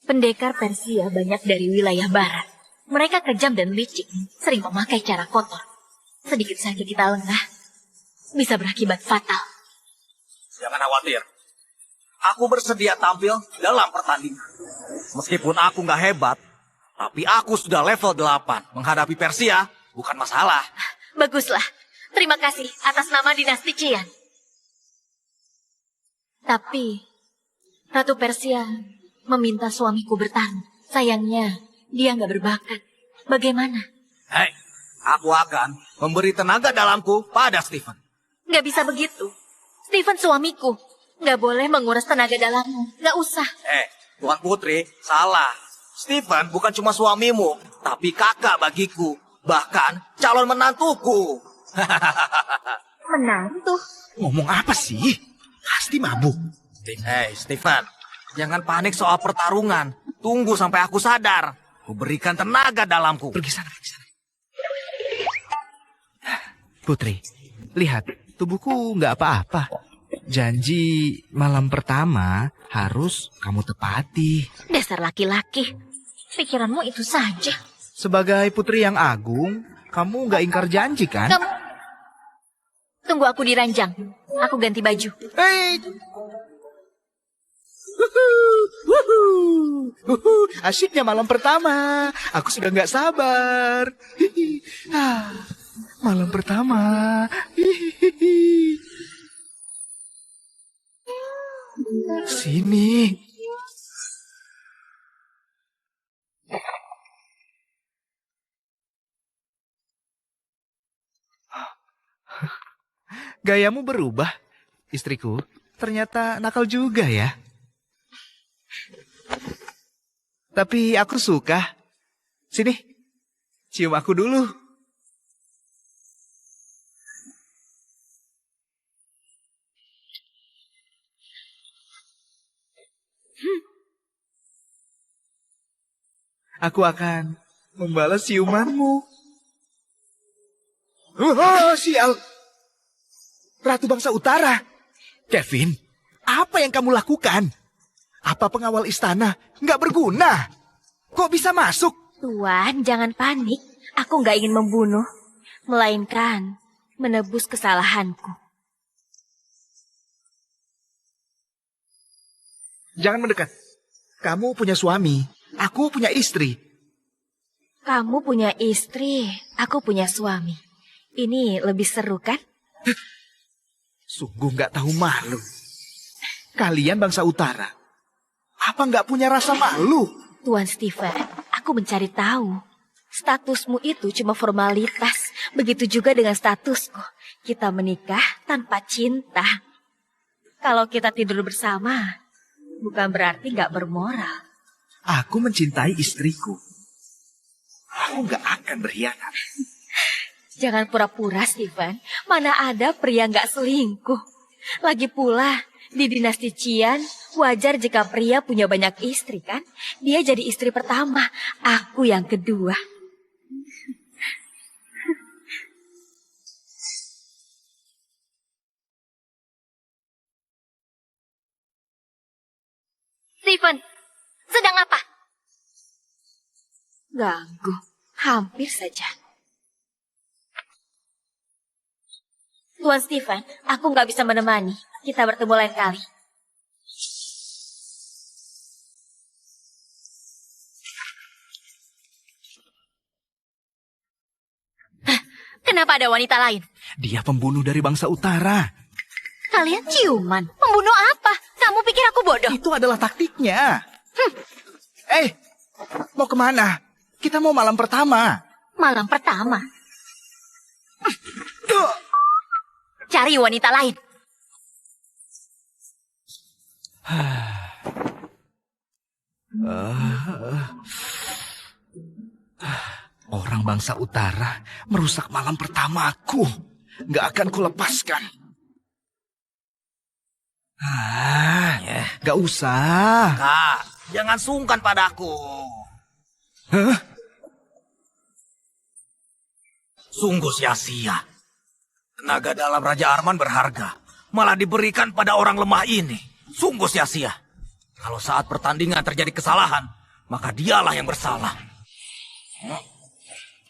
Pendekar Persia banyak dari wilayah barat. Mereka kejam dan licik, sering memakai cara kotor. Sedikit saja kita lengah, bisa berakibat fatal. Jangan khawatir. Aku bersedia tampil dalam pertandingan. Meskipun aku nggak hebat, tapi aku sudah level 8. Menghadapi Persia bukan masalah. Baguslah, terima kasih atas nama dinasti Qian. Tapi Ratu Persia meminta suamiku bertarung. Sayangnya, dia nggak berbakat. Bagaimana? Hei, Aku akan memberi tenaga dalamku pada Stephen. Nggak bisa begitu. Stephen suamiku. Nggak boleh menguras tenaga dalammu. Nggak usah. Tuan Putri, salah. Stephen bukan cuma suamimu, tapi kakak bagiku. Bahkan calon menantuku. Menantu. Ngomong apa sih? Pasti mabuk. Stephen, jangan panik soal pertarungan. Tunggu sampai aku sadar. Ku berikan tenaga dalamku. Pergi sana. Putri, lihat, tubuhku nggak apa-apa. Janji malam pertama harus kamu tepati. Dasar laki-laki. Pikiranmu itu saja. Sebagai putri yang agung, kamu nggak ingkar janji kan? Kamu... Tunggu aku di ranjang. Aku ganti baju. Asyiknya malam pertama. Aku sudah nggak sabar. Malam pertama. Sini. Gayamu berubah, istriku. Ternyata nakal juga ya. Tapi aku suka. Sini, cium aku dulu. Aku akan membalas ciumanmu. Oh, sial. Ratu Bangsa Utara. Kevin, apa yang kamu lakukan? Apa pengawal istana nggak berguna? Kok bisa masuk? Tuan, jangan panik. Aku nggak ingin membunuh. Melainkan menebus kesalahanku. Jangan mendekat. Kamu punya suami. Aku punya istri. Kamu punya istri, aku punya suami. Ini lebih seru kan? Sungguh nggak tahu malu. Kalian bangsa utara. Apa nggak punya rasa malu? Tuan Stephen, aku mencari tahu. Statusmu itu cuma formalitas. Begitu juga dengan statusku. Kita menikah tanpa cinta. Kalau kita tidur bersama, bukan berarti nggak bermoral. Aku mencintai istriku. Aku nggak akan berkhianat. Jangan pura-pura, Stephen. Mana ada pria nggak selingkuh. Lagi pula, di dinasti Qian, wajar jika pria punya banyak istri, kan? Dia jadi istri pertama, aku yang kedua. Stephen, sedang apa? Ganggu, hampir saja. Tuan Stephen, aku nggak bisa menemani. Kita bertemu lain kali. Hah, kenapa ada wanita lain? Dia pembunuh dari bangsa utara. Kalian ciuman. Membunuh apa? Kamu pikir aku bodoh? Itu adalah taktiknya. Mau kemana? Kita mau malam pertama. Malam pertama. Cari wanita lain. Orang bangsa utara merusak malam pertamaku. Nggak akan kulepaskan. Nggak usah. Kak, jangan sungkan padaku. Hah? Sungguh sia-sia. Tenaga dalam Raja Arman berharga. Malah diberikan pada orang lemah ini. Sungguh sia-sia. Kalau saat pertandingan terjadi kesalahan, maka dialah yang bersalah.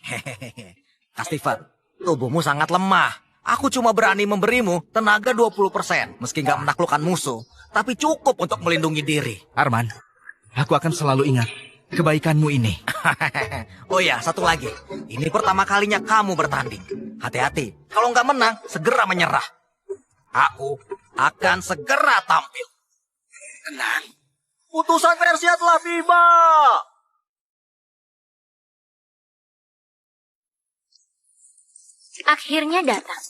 Hehehe. Kak Stephen, tubuhmu sangat lemah. Aku cuma berani memberimu tenaga 20%. Meski nggak menaklukkan musuh, tapi cukup untuk melindungi diri. Arman, aku akan selalu ingat kebaikanmu ini. Oh ya, satu lagi. Ini pertama kalinya kamu bertanding. Hati-hati, kalau nggak menang, segera menyerah. Aku akan segera tampil. Tenang. Putusan Persia telah tiba. Akhirnya datang.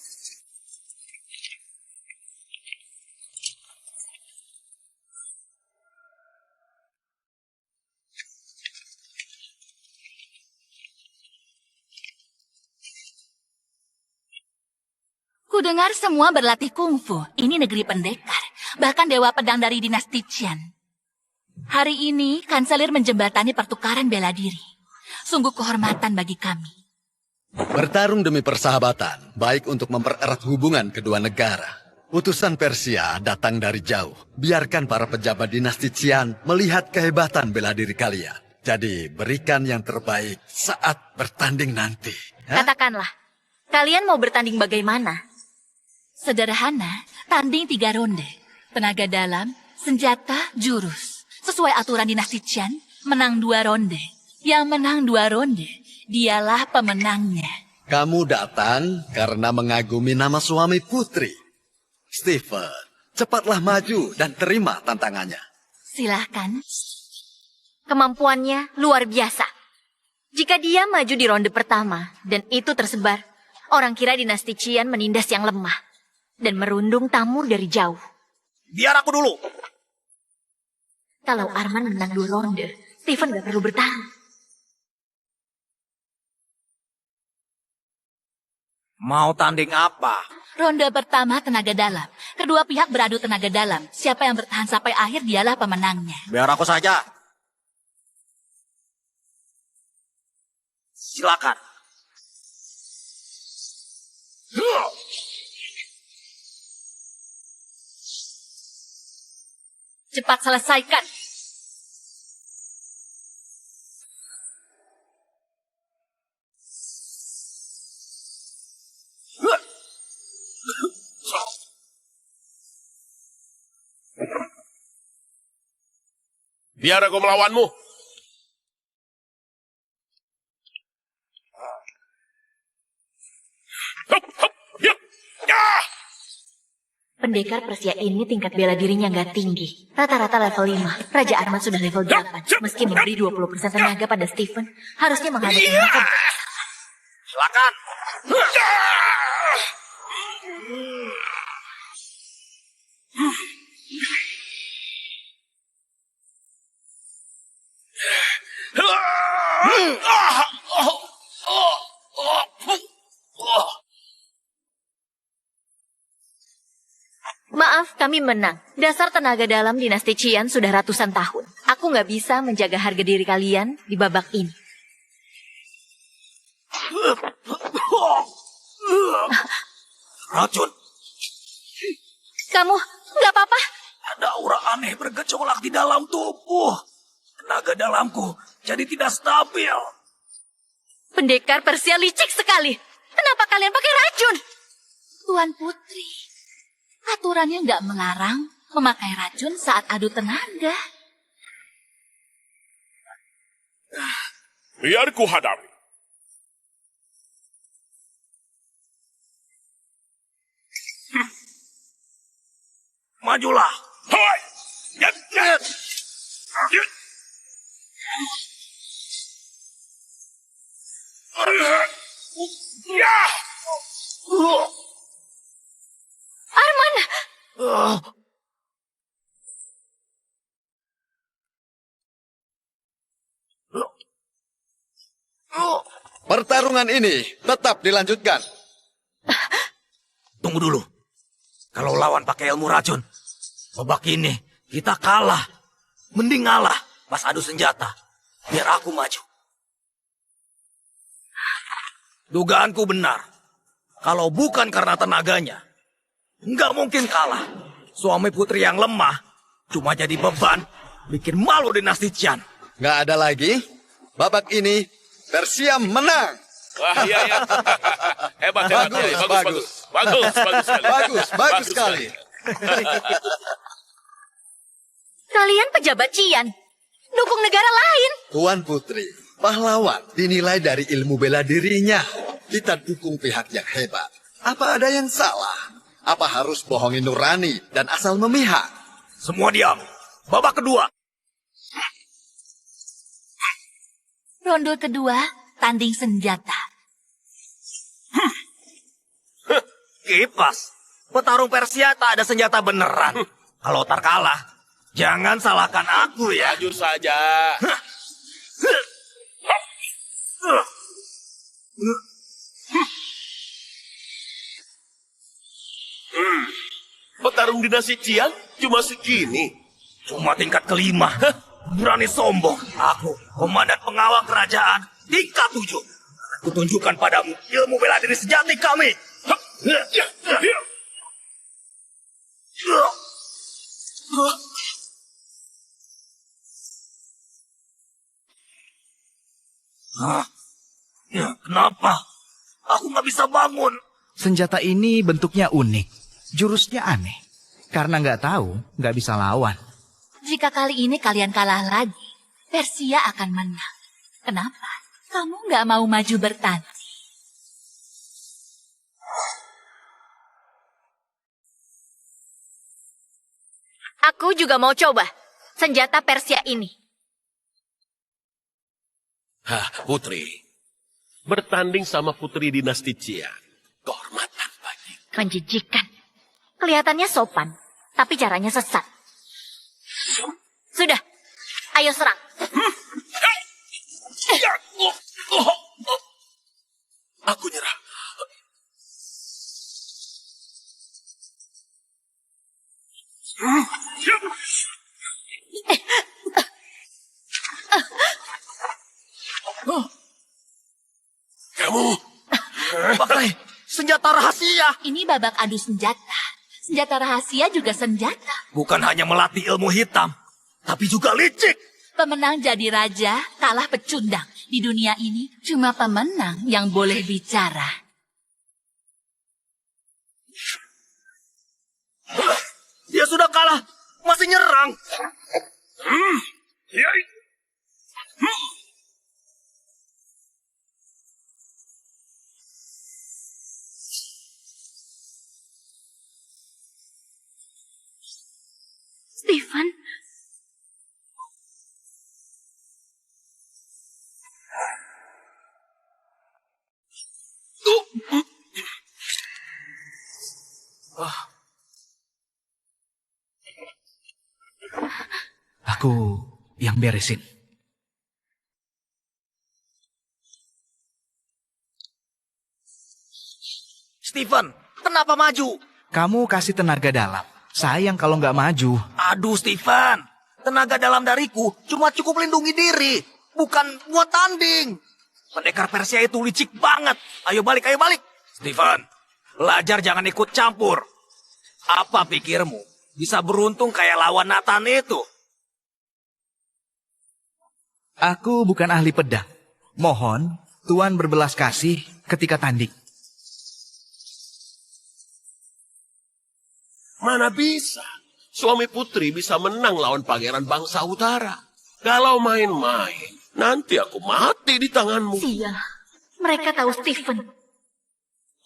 Kudengar semua berlatih kungfu. Ini negeri pendekar. Bahkan Dewa Pedang dari dinasti Qian. Hari ini, Kanselir menjembatani pertukaran bela diri. Sungguh kehormatan bagi kami. Bertarung demi persahabatan, baik untuk mempererat hubungan kedua negara. Utusan Persia datang dari jauh. Biarkan para pejabat dinasti Qian melihat kehebatan bela diri kalian. Jadi, berikan yang terbaik saat bertanding nanti. Hah? Katakanlah, kalian mau bertanding bagaimana? Sederhana, tanding 3 ronde. Tenaga dalam, senjata, jurus. Sesuai aturan dinasti Qian, menang 2 ronde. Yang menang 2 ronde, dialah pemenangnya. Kamu datang karena mengagumi nama suami putri. Stephen, cepatlah maju dan terima tantangannya. Silahkan. Kemampuannya luar biasa. Jika dia maju di ronde pertama dan itu tersebar, orang kira dinasti Qian menindas yang lemah dan merundung tamu dari jauh. Biar aku dulu. Kalau Arman menang 2 ronde, Stephen gak perlu bertahan. Mau tanding apa? Ronde pertama tenaga dalam. Kedua pihak beradu tenaga dalam. Siapa yang bertahan sampai akhir dialah pemenangnya. Biar aku saja. Silakan. Cepat selesaikan. Biar aku melawanmu. Hup, hup, yup, ya. Pendekar Persia ini tingkat bela dirinya nggak tinggi. Rata-rata level 5. Raja Arman sudah level 8. Meski memberi 20% tenaga pada Stephen, harusnya menghadapi mereka. Silakan. Maaf, kami menang. Dasar tenaga dalam dinasti Qian sudah ratusan tahun. Aku nggak bisa menjaga harga diri kalian di babak ini. Racun. Kamu nggak apa-apa? Ada aura aneh bergejolak di dalam tubuh. Tenaga dalamku jadi tidak stabil. Pendekar Persia licik sekali. Kenapa kalian pakai racun? Tuan Putri, aturannya nggak melarang memakai racun saat adu tenaga. Biar ku hadapi. Majulah. Hai! Ya, ya. Ya. Ya. Arman! Pertarungan ini tetap dilanjutkan. Tunggu dulu. Kalau lawan pakai ilmu racun, babak ini kita kalah. Mending ngalah pas adu senjata. Biar aku maju. Dugaanku benar. Kalau bukan karena tenaganya, nggak mungkin kalah. Suami putri yang lemah cuma jadi beban, bikin malu dinasti Qian. Nggak ada lagi. Babak ini Persia menang. Wah, iya, iya. Hebat, hebat. Bagus, Bagus, bagus. bagus. Bagus sekali. Bagus sekali. Kalian pejabat Qian. Dukung negara lain. Tuan Putri, pahlawan dinilai dari ilmu bela dirinya. Kita dukung pihak yang hebat. Apa ada yang salah? Apa harus bohongin nurani dan asal memihak? Semua diam. Babak kedua. Ronde kedua, tanding senjata. Kipas. Petarung Persia tak ada senjata beneran. Kalau Tar kalah, jangan salahkan aku ya. Maju saja. Petarung dinasti Qian cuma segini. Cuma tingkat kelima. Berani sombong. Aku, komandan pengawal kerajaan tingkat 7. Kutunjukkan padamu ilmu bela diri sejati kami. Kenapa? Aku nggak bisa bangun. Senjata ini bentuknya unik. Jurusnya aneh. Karena nggak tahu, nggak bisa lawan. Jika kali ini kalian kalah lagi, Persia akan menang. Kenapa? Kamu nggak mau maju bertanding? Aku juga mau coba senjata Persia ini. Hah, putri. Bertanding sama putri dinasti Qian. Kehormatan bagi. Menjijikan. Kelihatannya sopan, tapi caranya sesat. Sudah, ayo serang. Aku nyerah. Kamu Pakai senjata rahasia. Ini babak adu senjata. Senjata rahasia juga senjata. Bukan hanya melatih ilmu hitam, tapi juga licik. Pemenang jadi raja, kalah pecundang. Di dunia ini, cuma pemenang yang boleh bicara. Dia sudah kalah, masih nyerang. Stephen, Aku yang beresin. Stephen, kenapa maju? Kamu kasih tenaga dalam. Sayang kalau nggak maju. Aduh, Stephen. Tenaga dalam dariku cuma cukup lindungi diri. Bukan buat tanding. Pendekar Persia itu licik banget. Ayo balik, ayo balik. Stephen, belajar jangan ikut campur. Apa pikirmu? Bisa beruntung kayak lawan Nathan itu. Aku bukan ahli pedang. Mohon, Tuan berbelas kasih ketika tanding. mana bisa? Suami putri bisa menang lawan pangeran bangsa utara. Kalau main-main, nanti aku mati di tanganmu. sial. Mereka tahu Stephen.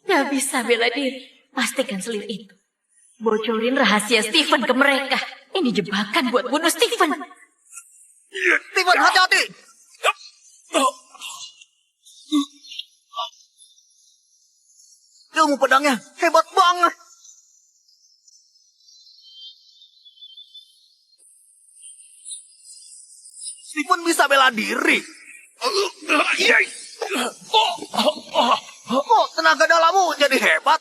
Gak bisa bela diri. Pastikan selir itu. Bocorin rahasia Stephen ke mereka. Ini jebakan buat bunuh Stephen. Stephen, hati-hati. Ilmu pedangnya hebat banget. Stephen bisa bela diri. Kok tenaga dalammu jadi hebat?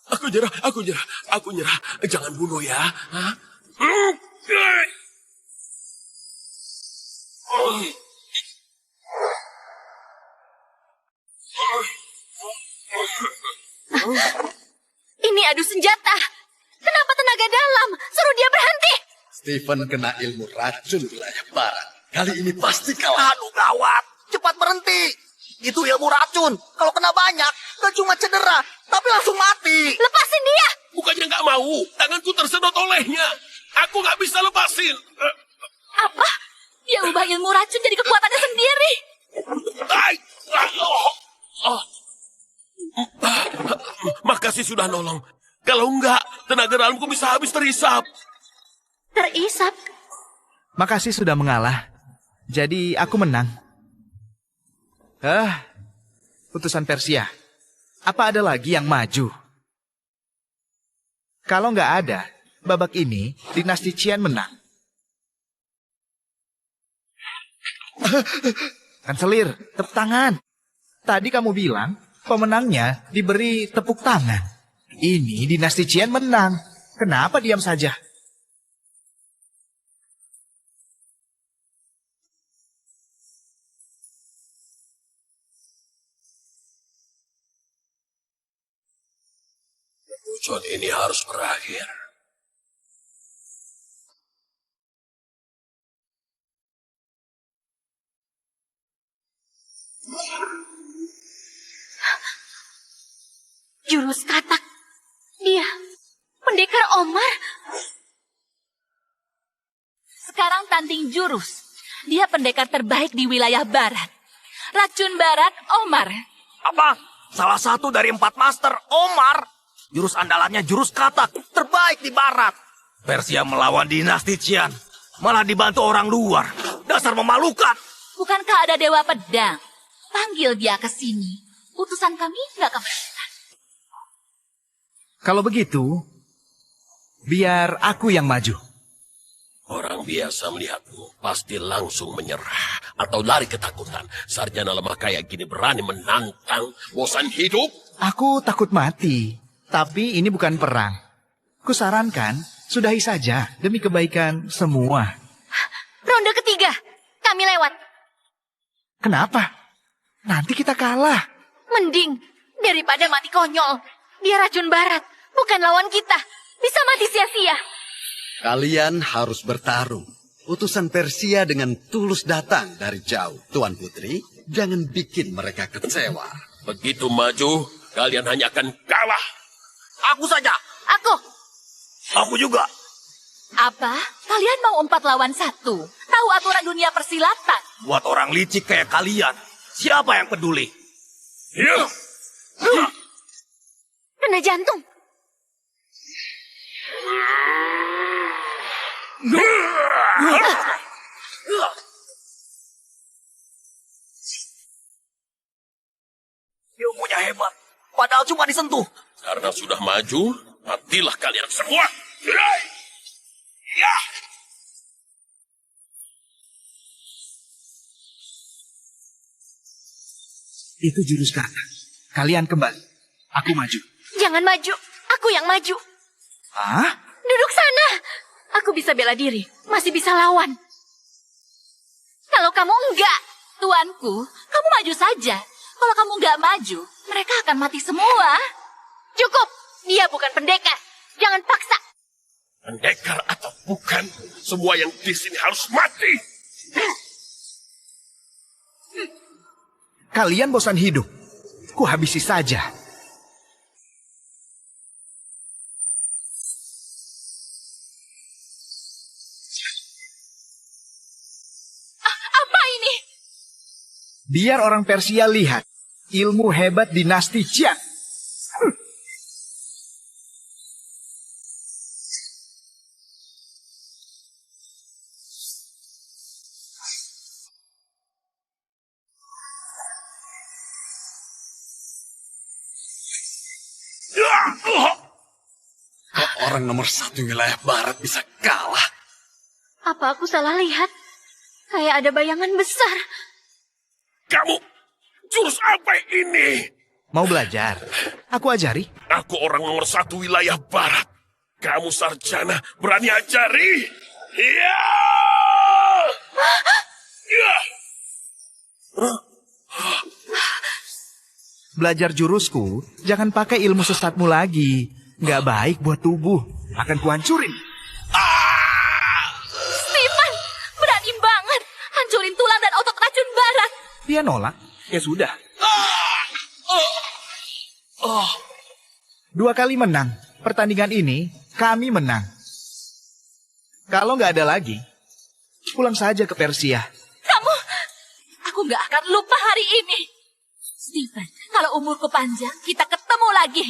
Aku nyerah. Jangan bunuh ya. Hah? Ini adu senjata. Kenapa tenaga dalam? Suruh dia berhenti. Stephen kena ilmu racun wilayah barat. Kali ini pasti kalah. Aduh gawat, cepat berhenti. Itu ilmu racun. Kalau kena banyak, gak cuma cedera, tapi langsung mati. Lepasin dia. Bukannya nggak mau, tanganku tersedot olehnya. Aku nggak bisa lepasin. Apa? Dia ubah ilmu racun jadi kekuatannya sendiri. Ai! Makasih sudah nolong. Kalau enggak, tenaga dalamku bisa habis terisap. Terisap. Makasih sudah mengalah. Jadi aku menang. Utusan Persia. Apa ada lagi yang maju? Kalau nggak ada, babak ini dinasti Qian menang. Kanselir, tepuk tangan. Tadi kamu bilang pemenangnya diberi tepuk tangan. Ini dinasti Qian menang. Kenapa diam saja? Lelucon ini harus berakhir. Jurus katak. Dia, pendekar Omar. Sekarang tanding jurus. Dia pendekar terbaik di wilayah barat. Racun barat, Omar. Apa? Salah satu dari 4 master, Omar. Jurus andalannya jurus katak, terbaik di barat. Persia melawan dinasti Qian, malah dibantu orang luar. Dasar memalukan. Bukankah ada dewa pedang? Panggil dia ke sini. Utusan kami nggak keberatan. Kalau begitu, biar aku yang maju. Orang biasa melihatmu pasti langsung menyerah atau lari ketakutan. Sarjana lemah kayak gini berani menantang, bosan hidup. Aku takut mati, tapi ini bukan perang. Kusarankan, sudahi saja demi kebaikan semua. Ronde ketiga, kami lewat. Kenapa? Nanti kita kalah. Mending daripada mati konyol. Dia racun barat, bukan lawan kita. Bisa mati sia-sia. Kalian harus bertarung. Utusan Persia dengan tulus datang dari jauh. Tuan Putri, jangan bikin mereka kecewa. Begitu maju, kalian hanya akan kalah. Aku saja. Aku. Aku juga. Apa? Kalian mau 4 lawan 1? Tahu aturan dunia persilatan? Buat orang licik kayak kalian, siapa yang peduli? Ya. Kena jantung. Ilmunya hebat, padahal cuma disentuh. Karena sudah maju, matilah kalian semua. Ya. Itu jurus kata. Kalian kembali. Aku maju. Jangan maju. Aku yang maju. Hah? Duduk sana. Aku bisa bela diri. Masih bisa lawan. Kalau kamu enggak, tuanku, kamu maju saja. Kalau kamu enggak maju, mereka akan mati semua. Cukup. Dia bukan pendekar. Jangan paksa. Pendekar atau bukan, semua yang di sini harus mati. Kalian bosan hidup. Ku habisi saja. Apa ini? Biar orang Persia lihat ilmu hebat dinasti Qian. Kok orang nomor 1 wilayah barat bisa kalah? Apa aku salah lihat? Kayak ada bayangan besar. Kamu, jurus apa ini? Mau belajar? Aku ajari. Aku orang nomor 1 wilayah barat. Kamu sarjana, berani ajari? Ya! Ya! Belajar jurusku, jangan pakai ilmu sesatmu lagi. Nggak baik buat tubuh. Akan kuhancurin. Stephen, berani banget. Hancurin tulang dan otot racun barat. Dia nolak. Ya sudah. 2 kali menang. Pertandingan ini, kami menang. Kalau nggak ada lagi, pulang saja ke Persia. Aku nggak akan lupa hari ini. Stephen, kalau umurku panjang, kita ketemu lagi.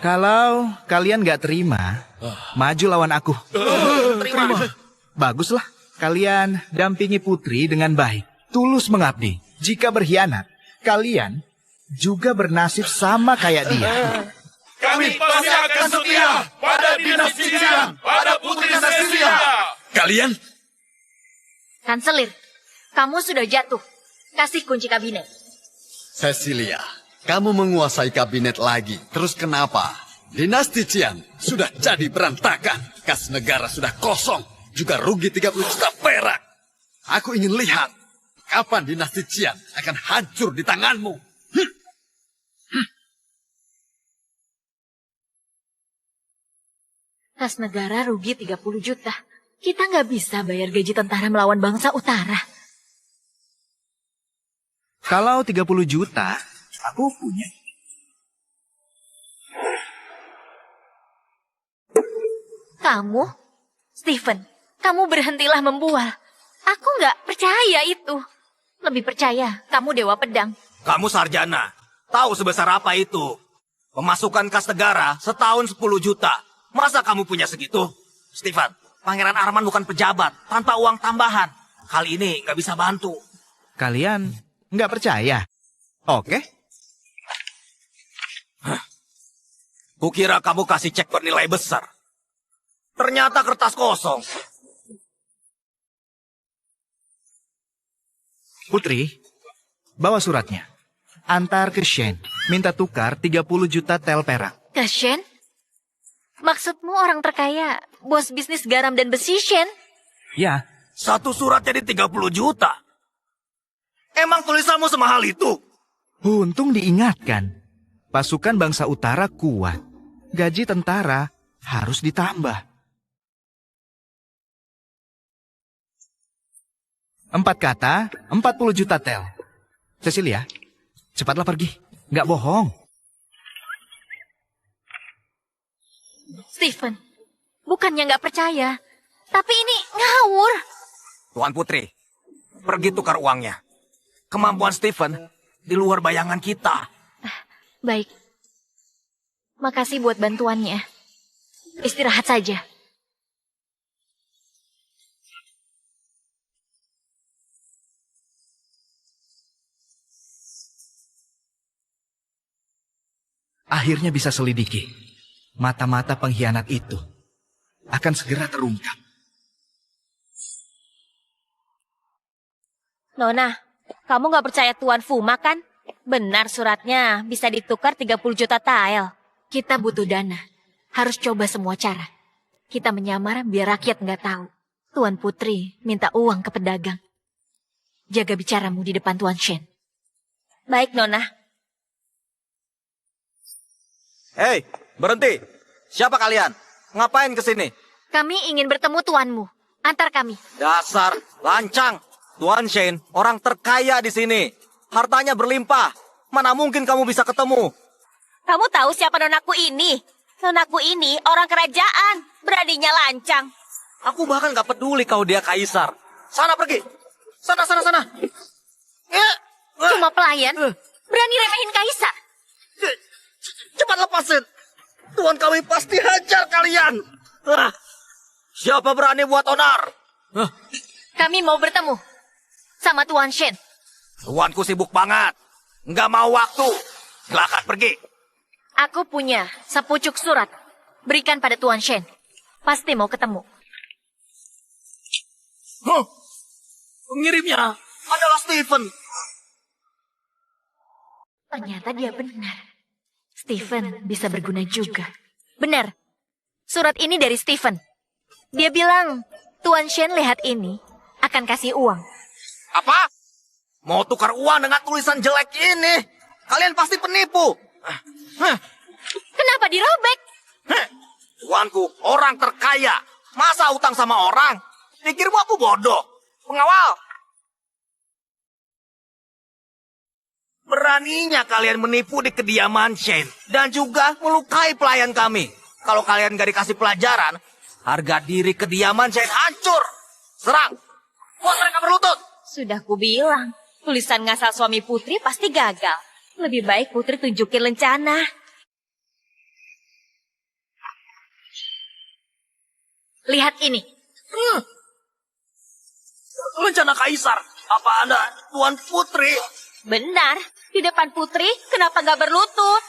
Kalau kalian nggak terima, maju lawan aku. Terima. Baguslah, kalian dampingi putri dengan baik. Tulus mengabdi. Jika berkhianat, kalian juga bernasib sama kayak dia. Kami pasti akan setia pada dinasti Cian, pada putri Cecilia. Kalian? Kanselir, kamu sudah jatuh. Kasih kunci kabinet. Cecilia, kamu menguasai kabinet lagi. Terus kenapa? Dinasti Cian sudah jadi berantakan. Kas negara sudah kosong. Juga rugi 30 juta perak. Aku ingin lihat kapan dinasti Cian akan hancur di tanganmu. Kas negara rugi 30 juta. Kita nggak bisa bayar gaji tentara melawan bangsa utara. Kalau 30 juta, aku punya. Kamu, Stephen, kamu berhentilah membual. Aku nggak percaya itu. Lebih percaya kamu Dewa Pedang. Kamu sarjana. Tahu sebesar apa itu? Pemasukan kas negara setahun 10 juta. Masa kamu punya segitu? Stephen, Pangeran Arman bukan pejabat tanpa uang tambahan. Kali ini nggak bisa bantu. Kalian nggak percaya? Oke. Kukira kamu kasih cek bernilai besar. Ternyata kertas kosong. Putri, bawa suratnya. Antar ke Shen. Minta tukar 30 juta tel perak. Ke Shen? Maksudmu orang terkaya, bos bisnis garam dan besi Shen? Ya, Satu surat jadi 30 juta. Emang tulisanmu semahal itu? untung diingatkan. Pasukan bangsa utara kuat. Gaji tentara harus ditambah. 4 kata, 40 juta tel. Cecilia, cepatlah pergi. Nggak bohong. Stephen, bukannya nggak percaya, tapi ini ngawur. Tuan Putri, pergi tukar uangnya. Kemampuan Stephen di luar bayangan kita. Baik. Makasih buat bantuannya. Istirahat saja. Akhirnya bisa selidiki. Mata-mata pengkhianat itu akan segera terungkap. Nona, kamu nggak percaya Tuan Fuma kan? Benar suratnya bisa ditukar 30 juta tael. Kita butuh dana. Harus coba semua cara. Kita menyamar biar rakyat nggak tahu. Tuan Putri minta uang ke pedagang. Jaga bicaramu di depan Tuan Shen. Baik, Nona. Hei, berhenti. Siapa kalian? Ngapain kesini? Kami ingin bertemu tuanmu. Antar kami. Dasar lancang. Tuan Shane, orang terkaya di sini. Hartanya berlimpah. Mana mungkin kamu bisa ketemu? Kamu tahu siapa nonaku ini? Nonaku ini orang kerajaan. Beraninya lancang. Aku bahkan gak peduli kau dia kaisar. Sana pergi. Sana. Cuma pelayan. Berani remehin kaisar. Cepat lepasin. Tuan kami pasti hajar kalian. Siapa berani buat onar? Kami mau bertemu sama Tuan Shen. Tuanku sibuk banget. Nggak mau waktu. Silakan pergi. Aku punya sepucuk surat. Berikan pada Tuan Shen. Pasti mau ketemu. Pengirimnya adalah Stephen. Ternyata dia benar. Stephen bisa berguna juga. Benar. Surat ini dari Stephen. Dia bilang, Tuan Shen lihat ini, akan kasih uang. Apa? Mau tukar uang dengan tulisan jelek ini? Kalian pasti penipu. Kenapa dirobek? Tuanku, orang terkaya. Masa utang sama orang? Pikirmu aku bodoh? Pengawal. Beraninya kalian menipu di kediaman Shane. Dan juga melukai pelayan kami. Kalau kalian gak dikasih pelajaran, harga diri kediaman Shane hancur. Serang. Buat mereka berlutut. Sudah kubilang, tulisan ngasal suami Putri pasti gagal. Lebih baik Putri tunjukin lencana. Lihat ini. Rencana kaisar. Apa Anda Tuan Putri? Benar, di depan Putri, kenapa nggak berlutut?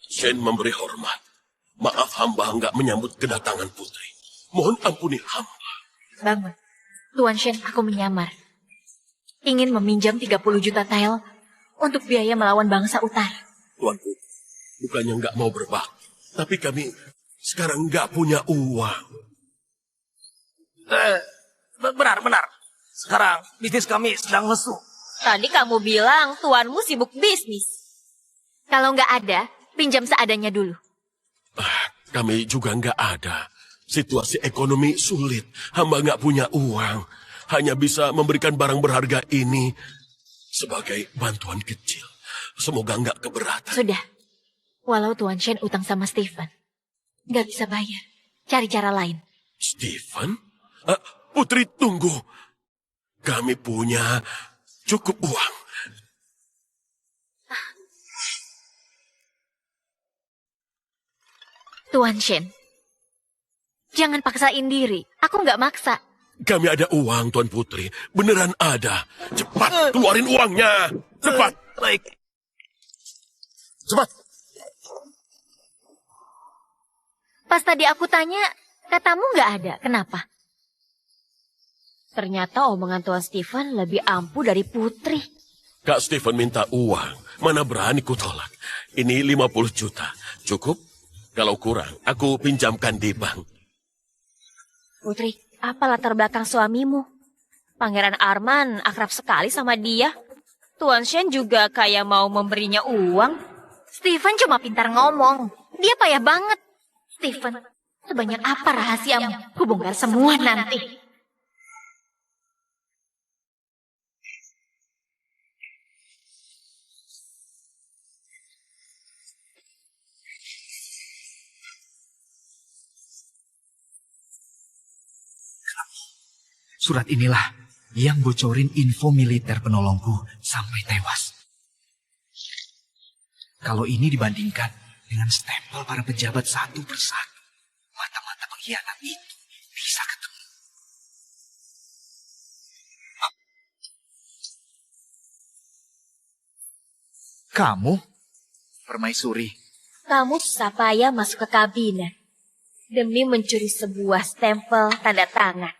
Shen memberi hormat. Maaf hamba nggak menyambut kedatangan putri. Mohon ampuni hamba. Bangun. Tuan Shen, aku menyamar. Ingin meminjam 30 juta tael untuk biaya melawan bangsa utara. Tuanku, bukannya nggak mau berbakti. Tapi kami sekarang nggak punya uang. Benar. Sekarang bisnis kami sedang lesu. Tadi kamu bilang tuanmu sibuk bisnis. Kalau nggak ada, pinjam seadanya dulu. Kami juga nggak ada. Situasi ekonomi sulit. Hamba nggak punya uang. Hanya bisa memberikan barang berharga ini sebagai bantuan kecil. Semoga nggak keberatan. Sudah. Walau Tuan Shen utang sama Stephen, nggak bisa bayar. Cari cara lain. Stephen? Putri, tunggu. Kami punya cukup uang. Tuan Shen, jangan paksain diri. Aku nggak maksa. Kami ada uang, Tuan Putri. Beneran ada. Cepat, keluarin uangnya. Cepat. Baik. Cepat. Pas tadi aku tanya, katamu nggak ada. Kenapa? Ternyata omongan Tuan Stephen lebih ampuh dari Putri. Kak Stephen minta uang. Mana berani ku tolak. Ini 50 juta. Cukup? Kalau kurang, aku pinjamkan di bank. Putri, apa latar belakang suamimu? Pangeran Arman akrab sekali sama dia. Tuan Shen juga kayak mau memberinya uang. Stephen cuma pintar ngomong. Dia payah banget. Stephen, sebanyak apa rahasiamu? Kubongkar semua nanti. Surat inilah yang bocorin info militer penolongku sampai tewas. Kalau ini dibandingkan dengan stempel para pejabat satu persatu, mata-mata pengkhianat itu bisa ketemu. Kamu, permaisuri, Kamu susah payah masuk ke kabinet demi mencuri sebuah stempel tanda tangan.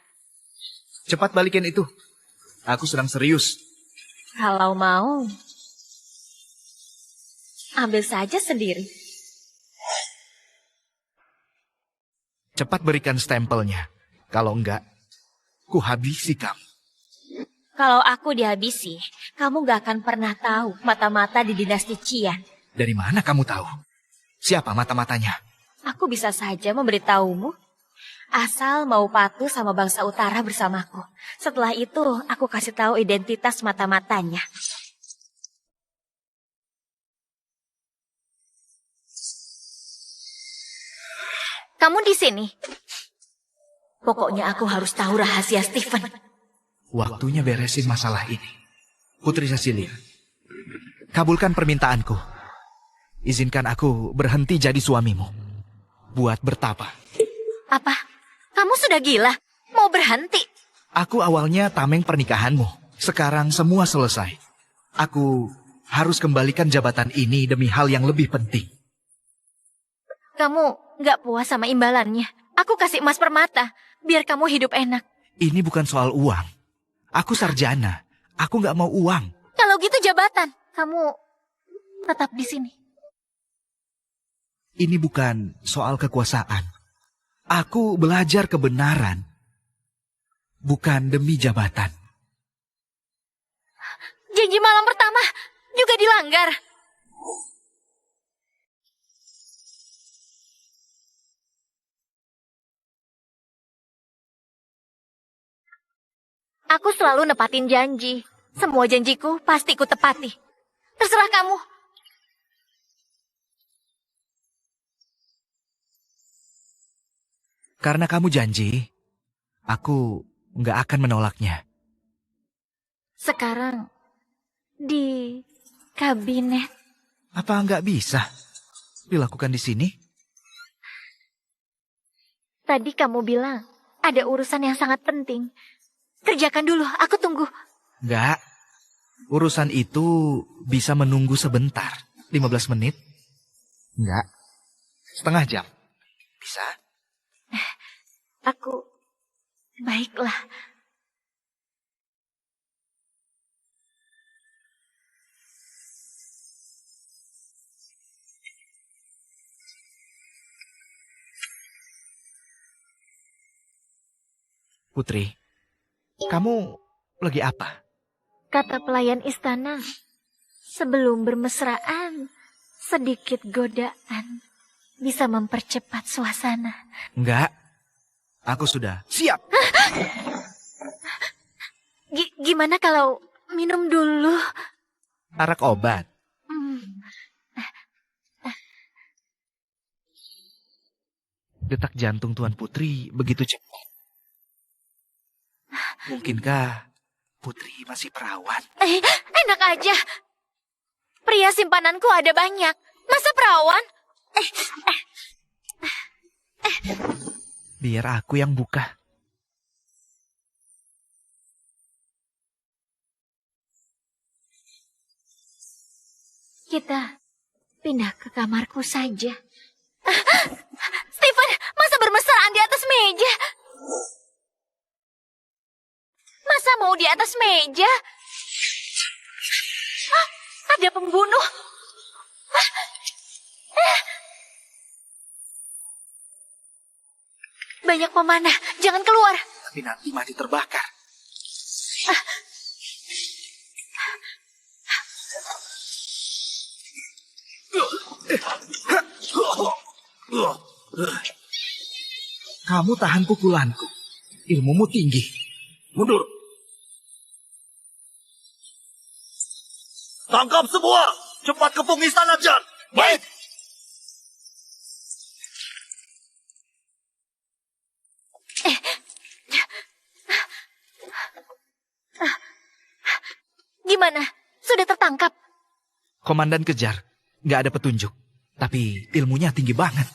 cepat balikin itu. Aku sedang serius. Kalau mau, ambil saja sendiri. Cepat berikan stempelnya. Kalau enggak, ku habisi kamu. Kalau aku dihabisi, kamu gak akan pernah tahu mata-mata di dinasti Qian. Dari mana kamu tahu? Siapa mata-matanya? Aku bisa saja memberitahumu. Asal mau patuh sama bangsa utara bersamaku. Setelah itu, aku kasih tahu identitas mata-matanya. Kamu di sini. Pokoknya aku harus tahu rahasia Stephen. Waktunya beresin masalah ini. Putri Cecilia, kabulkan permintaanku. Izinkan aku berhenti jadi suamimu. Buat bertapa. Apa? Kamu sudah gila? Mau berhenti? Aku awalnya tameng pernikahanmu. Sekarang semua selesai. Aku harus kembalikan jabatan ini demi hal yang lebih penting. Kamu nggak puas sama imbalannya? Aku kasih emas permata, biar kamu hidup enak. Ini bukan soal uang. Aku sarjana. Aku nggak mau uang. Kalau gitu jabatan, kamu tetap di sini. Ini bukan soal kekuasaan. Aku belajar kebenaran. Bukan demi jabatan. Janji malam pertama juga dilanggar. Aku selalu nepatin janji. Semua janjiku pasti ku tepati. Terserah kamu. Karena kamu janji, aku nggak akan menolaknya. Sekarang di kabinet. Apa nggak bisa dilakukan di sini? Tadi kamu bilang ada urusan yang sangat penting. Kerjakan dulu, aku tunggu. Enggak. Urusan itu bisa menunggu sebentar. 15 menit? Enggak. Setengah jam. Bisa? Aku... Baiklah. Putri, kamu lagi apa? Kata pelayan istana, sebelum bermesraan, sedikit godaan bisa mempercepat suasana. Enggak. Aku sudah siap. Gimana kalau minum dulu? Arak obat. Detak jantung Tuan Putri begitu cepat. Mungkinkah Putri masih perawan? Enak aja. Pria simpananku ada banyak. Masa perawan? Biar aku yang buka. Kita pindah ke kamarku saja. Stephen, masa bermesraan di atas meja? Masa mau di atas meja? Ada pembunuh. Banyak pemanah, jangan keluar. Tapi nanti mati terbakar. Kamu tahan pukulanku. Ilmumu tinggi. Mundur. Tangkap semua. Cepat kepung istana Jan. Baik. Gimana? Sudah tertangkap? Komandan kejar. Gak ada petunjuk. Tapi ilmunya tinggi banget.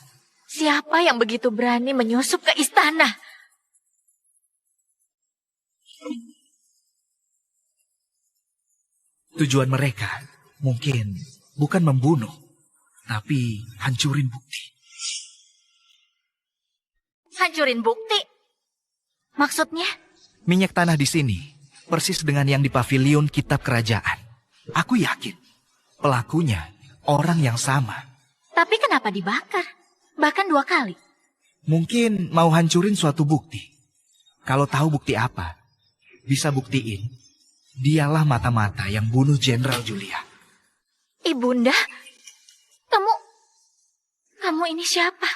Siapa yang begitu berani menyusup ke istana? Tujuan mereka mungkin bukan membunuh, tapi hancurin bukti. Hancurin bukti? Maksudnya? Minyak tanah di sini persis dengan yang di pavilion kitab kerajaan. Aku yakin pelakunya orang yang sama. Tapi kenapa dibakar? Bahkan 2 kali. Mungkin mau hancurin suatu bukti. Kalau tahu bukti apa, bisa buktiin dialah mata-mata yang bunuh Jenderal Julia. Ibunda, kamu ini siapa?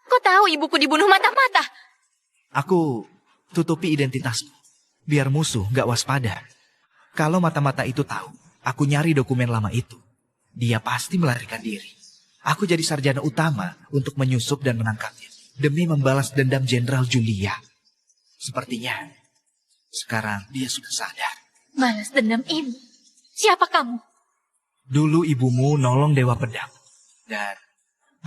Kok tahu ibuku dibunuh mata-mata? Aku tutupi identitasmu, biar musuh gak waspada. Kalau mata-mata itu tahu, aku nyari dokumen lama itu, dia pasti melarikan diri. Aku jadi sarjana utama untuk menyusup dan menangkapnya, demi membalas dendam Jenderal Julia. Sepertinya, sekarang dia sudah sadar. Balas dendam ibu? Siapa kamu? Dulu ibumu nolong Dewa Pedang, dan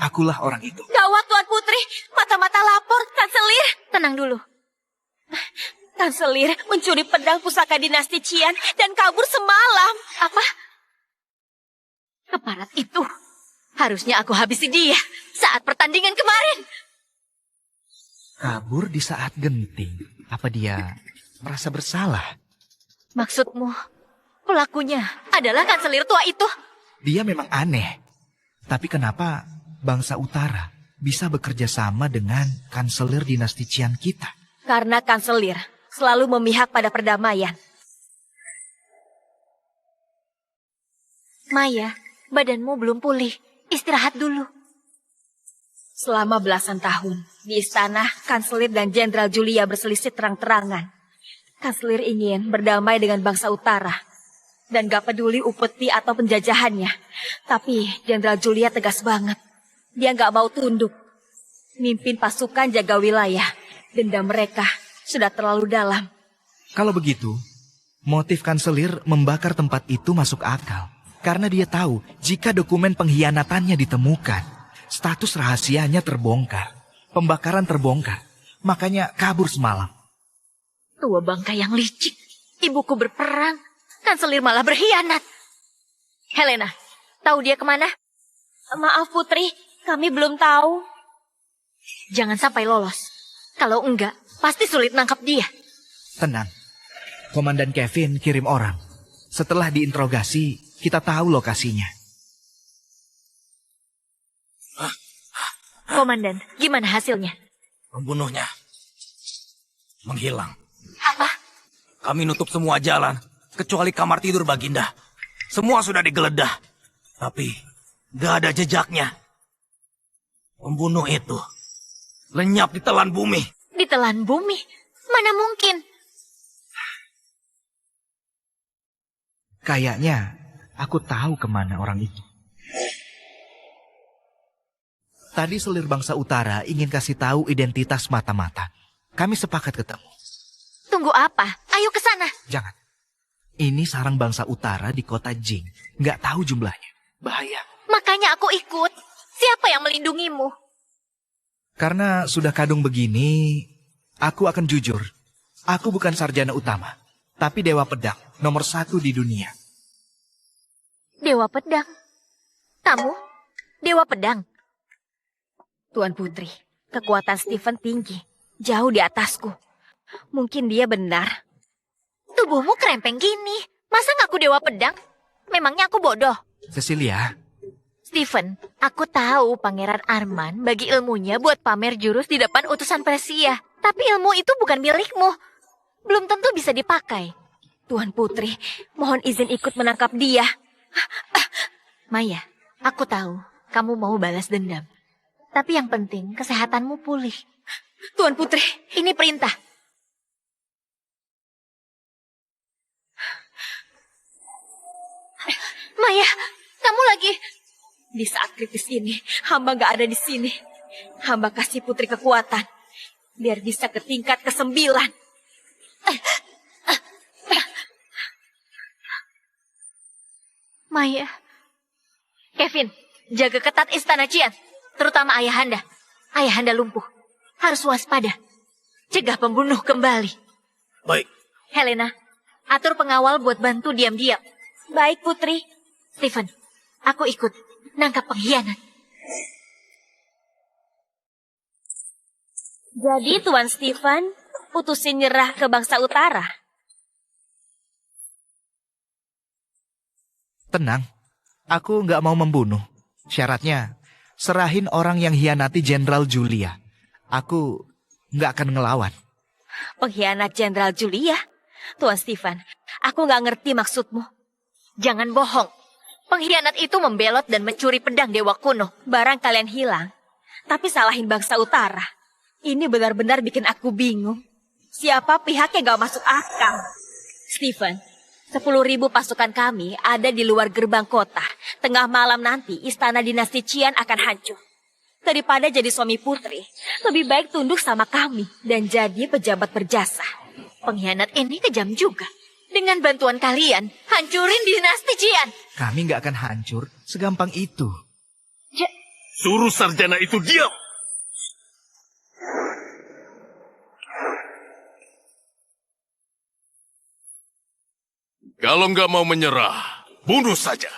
akulah orang itu. Gawat Tuan Putri, mata-mata lapor, Kanselir. Tenang dulu. Kanselir mencuri pedang pusaka dinasti Qian dan kabur semalam. Apa? Keparat itu. Harusnya aku habisi dia saat pertandingan kemarin. Kabur di saat genting. Apa dia merasa bersalah? Maksudmu, pelakunya adalah Kanselir tua itu? Dia memang aneh. Tapi kenapa bangsa utara bisa bekerja sama dengan Kanselir dinasti Qian kita? Karena Kanselir selalu memihak pada perdamaian. Maya, badanmu belum pulih. Istirahat dulu. Selama belasan tahun, di istana, Kanselir dan Jenderal Julia berselisih terang-terangan. Kanselir ingin berdamai dengan bangsa utara. Dan gak peduli upeti atau penjajahannya. Tapi Jenderal Julia tegas banget. Dia gak mau tunduk. Mimpin pasukan jaga wilayah. Dendam mereka sudah terlalu dalam. Kalau begitu, motif Kanselir membakar tempat itu masuk akal. Karena dia tahu jika dokumen pengkhianatannya ditemukan, status rahasianya terbongkar, pembakaran terbongkar, makanya kabur semalam. Tua bangka yang licik. Ibuku berperang. Kanselir malah berkhianat. Helena, tahu dia kemana? Maaf Putri, kami belum tahu. Jangan sampai lolos. Kalau enggak, pasti sulit nangkap dia. Tenang. Komandan Kevin kirim orang. Setelah diinterogasi, kita tahu lokasinya. Komandan, gimana hasilnya? Pembunuhnya menghilang. Apa? Kami nutup semua jalan, kecuali kamar tidur Baginda. Semua sudah digeledah, tapi gak ada jejaknya. Pembunuh itu lenyap di telan bumi. Ditelan bumi? Mana mungkin? Kayaknya aku tahu kemana orang itu. Tadi selir bangsa utara ingin kasih tahu identitas mata-mata. Kami sepakat ketemu. Tunggu apa? Ayo ke sana. Jangan. Ini sarang bangsa utara di kota Jing. Nggak tahu jumlahnya. Bahaya. Makanya aku ikut. Siapa yang melindungimu? Karena sudah kadung begini, aku akan jujur. Aku bukan sarjana utama, tapi Dewa Pedang, nomor 1 di dunia. Dewa Pedang? Kamu? Dewa Pedang? Tuan Putri, kekuatan Stephen tinggi. Jauh di atasku. Mungkin dia benar. Tubuhmu kerempeng gini. Masa ngaku Dewa Pedang? Memangnya aku bodoh? Cecilia. Stephen, aku tahu Pangeran Arman bagi ilmunya buat pamer jurus di depan utusan Persia. Tapi ilmu itu bukan milikmu. Belum tentu bisa dipakai. Tuan Putri, mohon izin ikut menangkap dia. Maya, aku tahu kamu mau balas dendam. Tapi yang penting kesehatanmu pulih. Tuan Putri, ini perintah. Maya, kamu lagi... Di saat kritis ini, hamba gak ada di sini. Hamba kasih putri kekuatan. Biar bisa ke tingkat ke-9. Maya. Kevin, jaga ketat istana Qian. Terutama ayahanda. Ayahanda lumpuh. Harus waspada. Cegah pembunuh kembali. Baik. Helena, atur pengawal buat bantu diam-diam. Baik, Putri. Stephen, aku ikut. Nangkap pengkhianat. Jadi Tuan Stephen putusin nyerah ke bangsa utara. Tenang, aku nggak mau membunuh. Syaratnya, serahin orang yang hianati Jenderal Julia. Aku nggak akan ngelawan. Pengkhianat Jenderal Julia? Tuan Stephen, aku nggak ngerti maksudmu. Jangan bohong. Pengkhianat itu membelot dan mencuri pedang dewa kuno. Barang kalian hilang, tapi salahin bangsa utara. Ini benar-benar bikin aku bingung. Siapa pihak yang gak masuk akal? Stephen, 10.000 pasukan kami ada di luar gerbang kota. Tengah malam nanti istana dinasti Qian akan hancur. Daripada jadi suami putri, lebih baik tunduk sama kami dan jadi pejabat berjasa. Pengkhianat ini kejam juga. Dengan bantuan kalian, hancurin dinasti Qian. Kami nggak akan hancur segampang itu. Suruh sarjana itu diam. Kalau nggak mau menyerah, bunuh saja.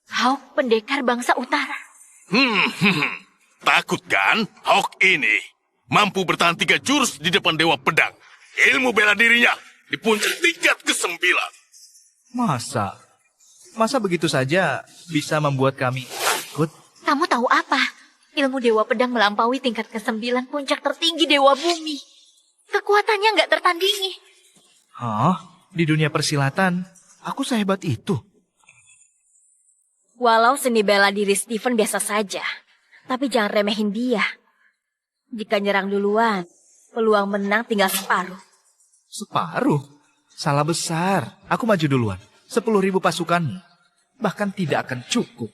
Kau pendekar bangsa utara. Takut kan? Hawk ini mampu bertahan 3 jurus di depan Dewa Pedang. Ilmu bela dirinya di puncak tingkat ke-9. Masa begitu saja bisa membuat kami takut? Kamu tahu apa? Ilmu Dewa Pedang melampaui tingkat ke-9 puncak tertinggi Dewa Bumi. Kekuatannya nggak tertandingi. Hah? Di dunia persilatan, aku sehebat itu. Walau seni bela diri Stephen biasa saja, tapi jangan remehin dia. Jika nyerang duluan, peluang menang tinggal separuh. Separuh? Salah besar. Aku maju duluan. 10.000 pasukanmu. Bahkan tidak akan cukup.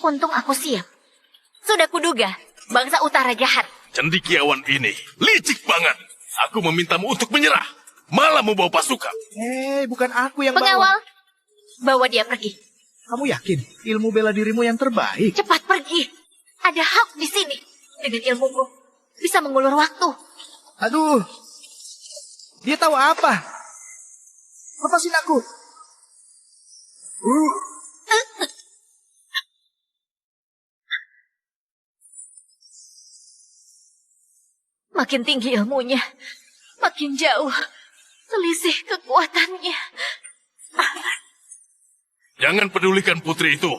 Untung aku siap. Sudah kuduga, bangsa utara jahat. Cendikiawan ini licik banget. Aku memintamu untuk menyerah, malah membawa pasukan. Bukan aku yang Pengawal, bawa dia pergi. Kamu yakin ilmu bela dirimu yang terbaik? Cepat pergi. Ada hak di sini. Dengan ilmuku, bisa mengulur waktu. Aduh, dia tahu apa? Lepasin aku. Makin tinggi ilmunya, makin jauh selisih kekuatannya. Jangan pedulikan putri itu.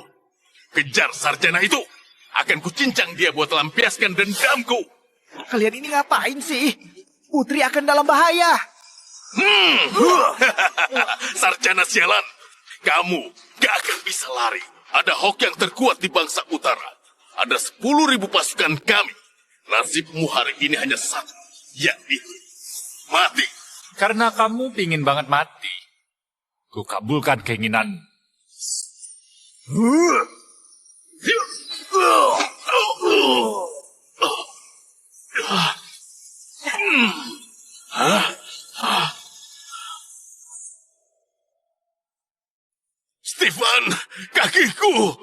Kejar sarjana itu. Akan kucincang dia buat lampiaskan dendamku. Kalian ini ngapain sih? Putri akan dalam bahaya. Sarjana sialan. Kamu gak akan bisa lari. Ada Hawk yang terkuat di bangsa utara. Ada 10.000 pasukan kami. Nasibmu hari ini hanya satu, yaitu mati. Karena kamu pingin banget mati, ku kabulkan keinginan. Stefan, kakiku.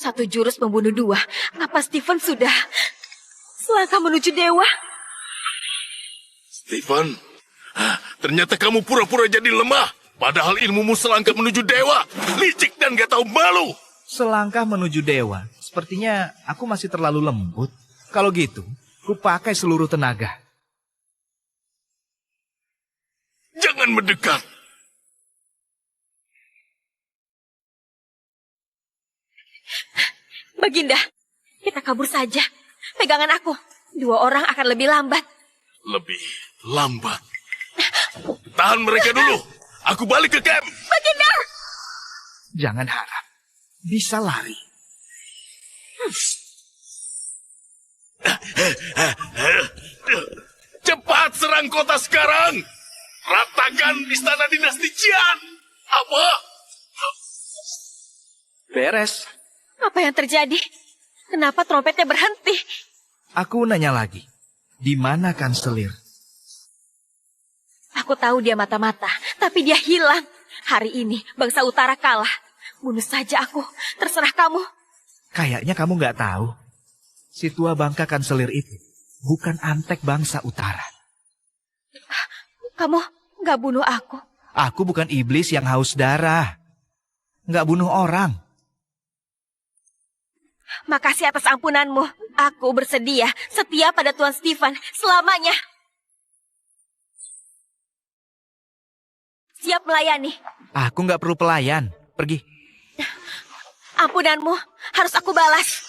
Satu jurus membunuh dua. Ngapa Stephen sudah selangkah menuju dewa? Stefan, ternyata kamu pura-pura jadi lemah. Padahal ilmumu selangkah menuju dewa. Licik dan gak tahu malu. Selangkah menuju dewa. Sepertinya aku masih terlalu lembut. Kalau gitu, ku pakai seluruh tenaga. Jangan mendekat. Baginda, kita kabur saja. Pegangan aku. 2 orang akan lebih lambat. Lebih lambat. Tahan mereka dulu. Aku balik ke camp. Baginda! Jangan harap bisa lari. Cepat serang kota sekarang. Ratakan istana dinasti Qian. Apa? Beres. Apa yang terjadi? Kenapa trompetnya berhenti? Aku nanya lagi. Di mana kanselir? Aku tahu dia mata-mata, tapi dia hilang. Hari ini bangsa utara kalah. Bunuh saja aku, terserah kamu. Kayaknya kamu nggak tahu. Si tua bangka kanselir itu bukan antek bangsa utara. Kamu nggak bunuh aku. Aku bukan iblis yang haus darah. Nggak bunuh orang. Makasih atas ampunanmu. Aku bersedia setia pada Tuan Stephen selamanya. Siap melayani. Aku nggak perlu pelayan. Pergi. Ampunanmu harus aku balas.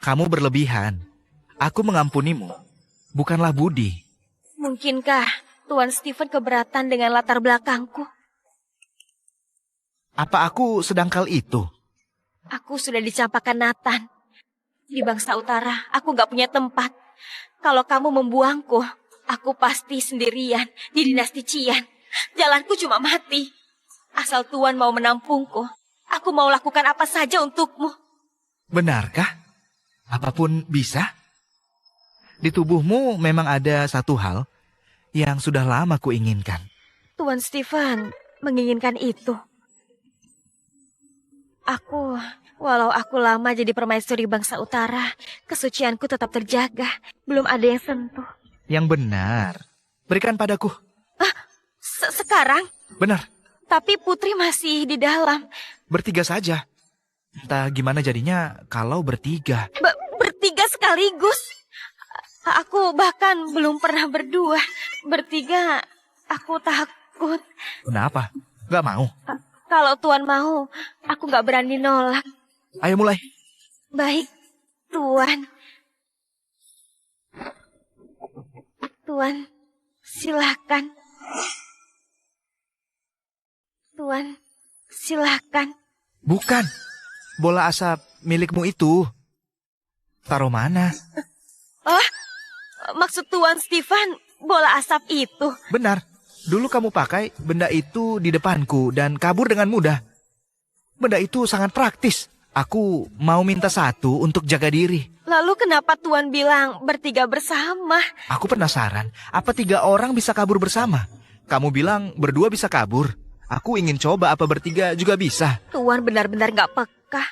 Kamu berlebihan. Aku mengampunimu. Bukanlah budi. Mungkinkah Tuan Stephen keberatan dengan latar belakangku? Apa aku sedangkal itu? Aku sudah dicampakkan Nathan. Di bangsa utara, aku gak punya tempat. Kalau kamu membuangku, aku pasti sendirian di dinasti Qian. Jalanku cuma mati. Asal Tuan mau menampungku, aku mau lakukan apa saja untukmu. Benarkah? Apapun bisa? Di tubuhmu memang ada satu hal yang sudah lama kuinginkan. Tuan Stephen menginginkan itu. Walau aku lama jadi permaisuri bangsa utara, kesucianku tetap terjaga. Belum ada yang sentuh. Yang benar. Berikan padaku. Sekarang? Benar. Tapi putri masih di dalam. Bertiga saja. Entah gimana jadinya kalau bertiga. Bertiga sekaligus? Aku bahkan belum pernah berdua. Bertiga, aku takut. Kenapa? Gak mau? Kalau Tuan mau, aku gak berani nolak. Ayo mulai. Baik, Tuan. Tuan, silakan. Tuan, silakan. Bukan. Bola asap milikmu itu. Taruh mana? Oh, maksud Tuan Stephen, bola asap itu. Benar. Dulu kamu pakai benda itu di depanku dan kabur dengan mudah. Benda itu sangat praktis. Aku mau minta satu untuk jaga diri. Lalu kenapa Tuan bilang bertiga bersama? Aku penasaran, apa 3 orang bisa kabur bersama? Kamu bilang berdua bisa kabur. Aku ingin coba apa bertiga juga bisa. Tuan benar-benar gak peka.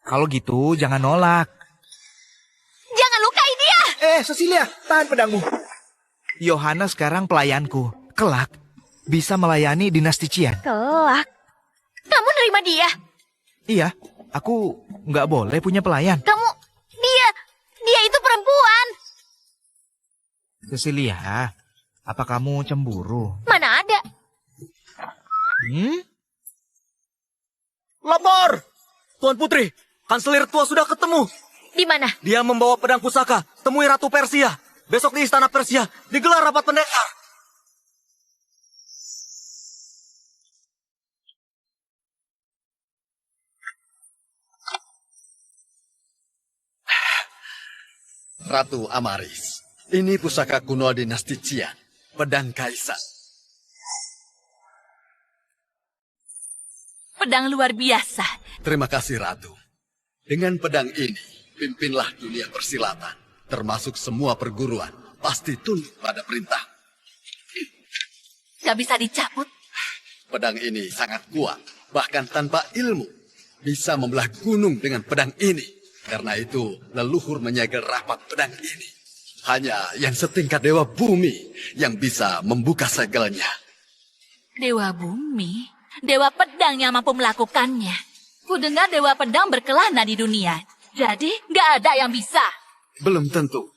Kalau gitu jangan nolak. Jangan lukai dia! Cecilia, tahan pedangmu. Yohana sekarang pelayanku. Kelak, bisa melayani dinasti Qian. Kelak. Kamu nerima dia? Iya, aku nggak boleh punya pelayan. Dia itu perempuan. Cecilia, apa kamu cemburu? Mana ada? Lapor! Tuan Putri, Kanselir tua sudah ketemu. Di mana? Dia membawa pedang pusaka. Temui Ratu Persia. Besok di Istana Persia digelar rapat pendekar. Ratu Amaris, ini pusaka kuno dinasti Qian, pedang kaisar. Pedang luar biasa. Terima kasih Ratu. Dengan pedang ini, pimpinlah dunia persilatan, termasuk semua perguruan, pasti tunduk pada perintah. Gak bisa dicabut. Pedang ini sangat kuat, bahkan tanpa ilmu, bisa membelah gunung dengan pedang ini. Karena itu, leluhur menyegel rapat pedang ini. Hanya yang setingkat Dewa Bumi yang bisa membuka segelnya. Dewa Bumi? Dewa Pedang yang mampu melakukannya. Ku dengar Dewa Pedang berkelana di dunia. Jadi, gak ada yang bisa. Belum tentu.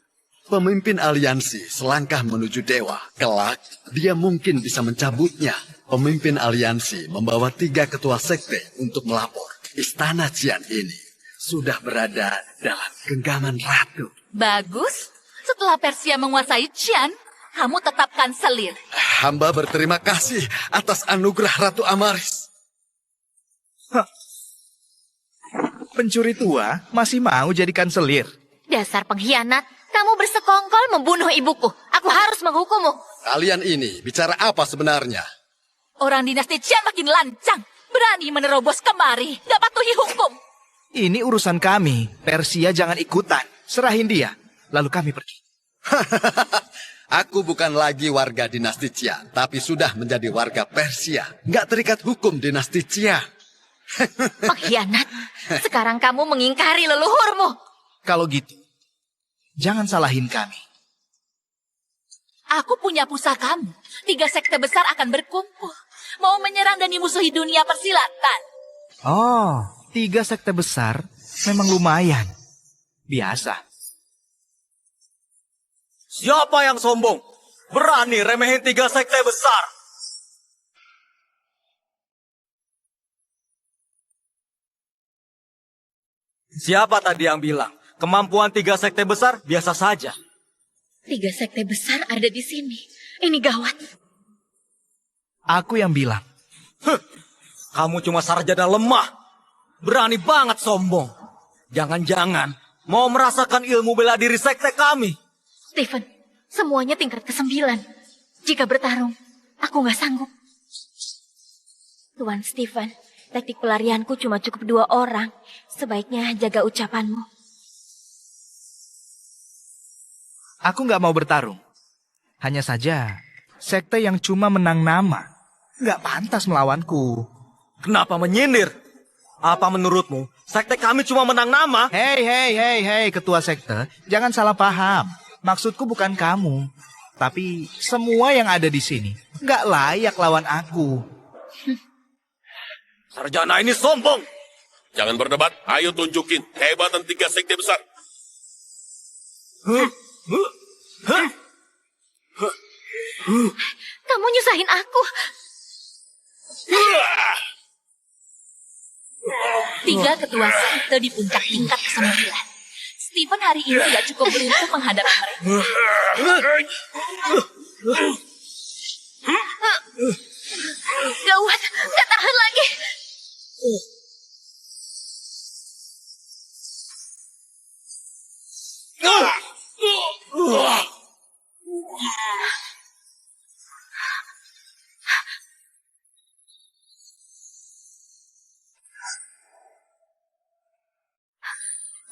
Pemimpin aliansi selangkah menuju dewa. Kelak, dia mungkin bisa mencabutnya. Pemimpin aliansi membawa 3 ketua sekte untuk melapor. Istana Qian ini sudah berada dalam genggaman ratu. Bagus. Setelah Persia menguasai Qian, kamu tetap kanselir. Hamba berterima kasih atas anugerah Ratu Amaris. Pencuri tua masih mau jadi kanselir. Dasar pengkhianat. Kamu bersekongkol membunuh ibuku. Aku harus menghukummu. Kalian ini bicara apa sebenarnya? Orang dinasti Qian makin lancang. Berani menerobos kemari. Gak patuhi hukum. Ini urusan kami. Persia jangan ikutan. Serahin dia. Lalu kami pergi. Aku bukan lagi warga dinasti Qian, tapi sudah menjadi warga Persia. Nggak terikat hukum dinasti Qian. Pengkhianat. Sekarang kamu mengingkari leluhurmu. Kalau gitu, jangan salahin kami. Aku punya pusakamu. 3 sekte besar akan berkumpul. Mau menyerang dan dimusuhi dunia persilatan. Oh, 3 sekte besar memang lumayan. Biasa. Siapa yang sombong? Berani remehin 3 sekte besar. Siapa tadi yang bilang kemampuan 3 sekte besar biasa saja? 3 sekte besar ada di sini. Ini gawat. Aku yang bilang. Kamu cuma sarjana lemah. Berani banget sombong. Jangan-jangan mau merasakan ilmu bela diri sekte kami. Stephen, semuanya tingkat ke-9. Jika bertarung, aku nggak sanggup. Tuan Stephen, teknik pelarianku cuma cukup 2 orang. Sebaiknya jaga ucapanmu. Aku nggak mau bertarung. Hanya saja, sekte yang cuma menang nama nggak pantas melawanku. Kenapa menyindir? Apa menurutmu, sekte kami cuma menang nama? Hei, ketua sekte, jangan salah paham. Maksudku bukan kamu, tapi semua yang ada di sini nggak layak lawan aku. Sarjana ini sombong. Jangan berdebat, ayo tunjukin kehebatan 3 sekte besar. Kamu nyusahin aku. 3 ketua sekte di puncak tingkat ke-9. Stephen hari ini gak cukup beruntung menghadapi mereka. Gawat, gak tahan lagi.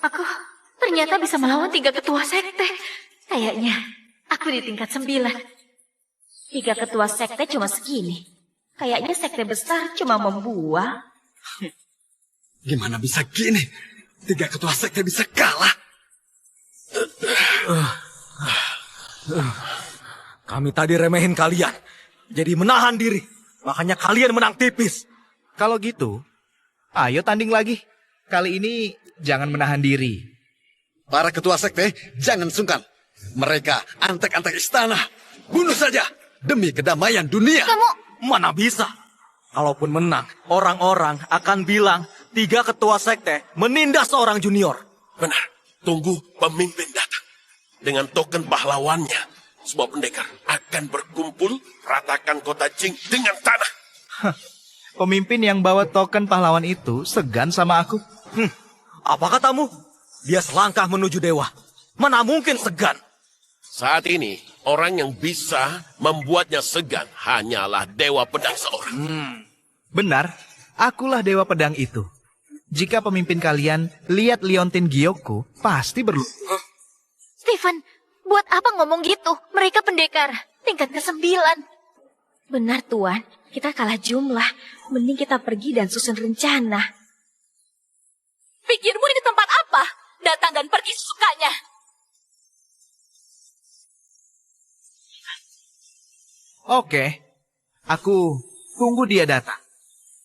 Aku ternyata bisa melawan 3 ketua sekte. Kayaknya aku di tingkat 9. 3 ketua sekte cuma segini. Kayaknya sekte besar cuma membual. Gimana bisa gini? 3 ketua sekte bisa kalah? Kami tadi remehin kalian, jadi menahan diri. Makanya kalian menang tipis. Kalau gitu, ayo tanding lagi. Kali ini jangan menahan diri. Para ketua sekte, jangan sungkan. Mereka antek-antek istana. Bunuh saja demi kedamaian dunia. Mana bisa? Kalaupun menang, orang-orang akan bilang 3 ketua sekte menindas seorang junior. Benar, tunggu pemimpin datang. Dengan token pahlawannya, semua pendekar akan berkumpul, ratakan kota Jing dengan tanah. Pemimpin yang bawa token pahlawan itu segan sama aku. Apa katamu? Dia selangkah menuju dewa. Mana mungkin segan? Saat ini, orang yang bisa membuatnya segan hanyalah Dewa Pedang seorang. Benar, akulah Dewa Pedang itu. Jika pemimpin kalian lihat Liontin Gyokku, pasti Stephen, buat apa ngomong gitu? Mereka pendekar, tingkat ke-9. Benar, Tuan. Kita kalah jumlah. Mending kita pergi dan susun rencana. Pikirmu di tempat apa? Datang dan pergi sesukanya. Oke, aku tunggu dia datang.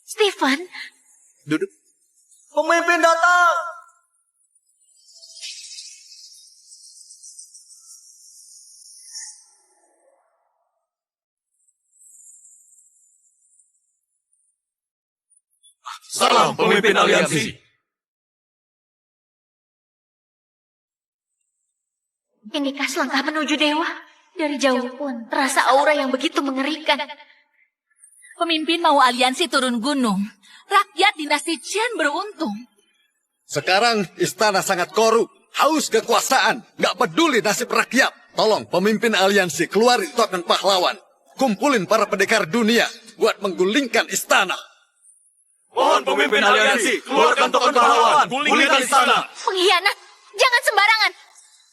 Stephen, Duduk. Pemimpin datang! Salam pemimpin aliansi. inikah selangkah menuju dewa? Dari jauh pun terasa aura yang begitu mengerikan. Pemimpin mau aliansi turun gunung. Rakyat dinasti Qian beruntung. Sekarang istana sangat korup, haus kekuasaan, nggak peduli nasib rakyat. Tolong pemimpin aliansi keluarin token pahlawan. Kumpulin para pendekar dunia buat menggulingkan istana. Mohon pemimpin aliansi, keluarkan token pahlawan, gulingkan istana. Pengkhianat, jangan sembarangan.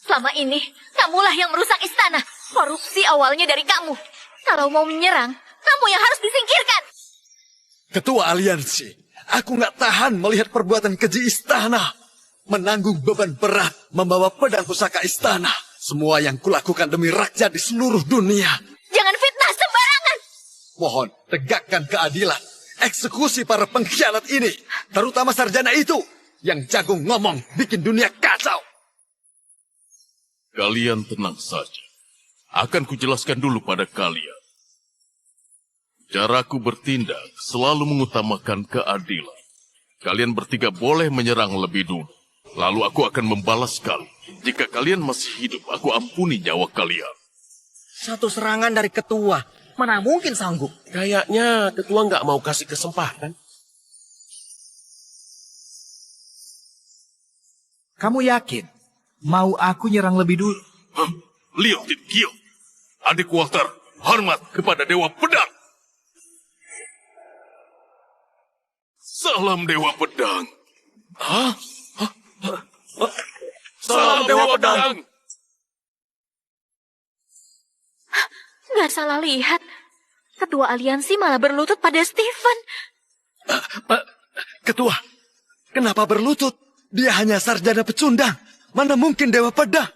Selama ini, kamulah yang merusak istana. Korupsi awalnya dari kamu. Kalau mau menyerang, kamu yang harus disingkirkan. Ketua aliansi, aku nggak tahan melihat perbuatan keji istana. Menanggung beban berat membawa pedang pusaka istana. Semua yang kulakukan demi rakyat di seluruh dunia. Jangan fitnah sembarangan. Mohon, tegakkan keadilan. Eksekusi para pengkhianat ini. Terutama sarjana itu. Yang jago ngomong bikin dunia kacau. Kalian tenang saja. Akan kujelaskan dulu pada kalian. Caraku bertindak selalu mengutamakan keadilan. Kalian bertiga boleh menyerang lebih dulu. Lalu aku akan membalas kalian. Jika kalian masih hidup, aku ampuni nyawa kalian. Satu serangan dari ketua, mana mungkin sanggup? Kayaknya ketua nggak mau kasih kesempatan. Kamu yakin? Mau aku nyerang lebih dulu? Liontin Gyo, adik Walter, hormat kepada Dewa Pedang. Salam Dewa Pedang. Hah? Salam Dewa Pedang. Nggak salah lihat. Ketua aliansi malah berlutut pada Stephen. Ketua, kenapa berlutut? Dia hanya sarjana pecundang. Mana mungkin Dewa Pedang?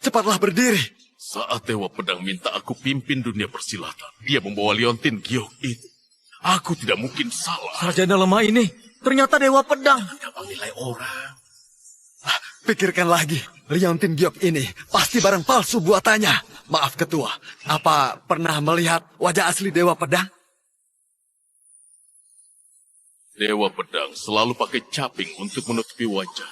Cepatlah berdiri. Saat Dewa Pedang minta aku pimpin dunia persilatan, dia membawa Liontin Gyo itu. Aku tidak mungkin salah. Sarjana lemah ini ternyata Dewa Pedang. Gampang nilai orang. Pikirkan lagi, Liontin Giok ini pasti barang palsu buatannya. Maaf ketua, apa pernah melihat wajah asli Dewa Pedang? Dewa Pedang selalu pakai caping untuk menutupi wajah.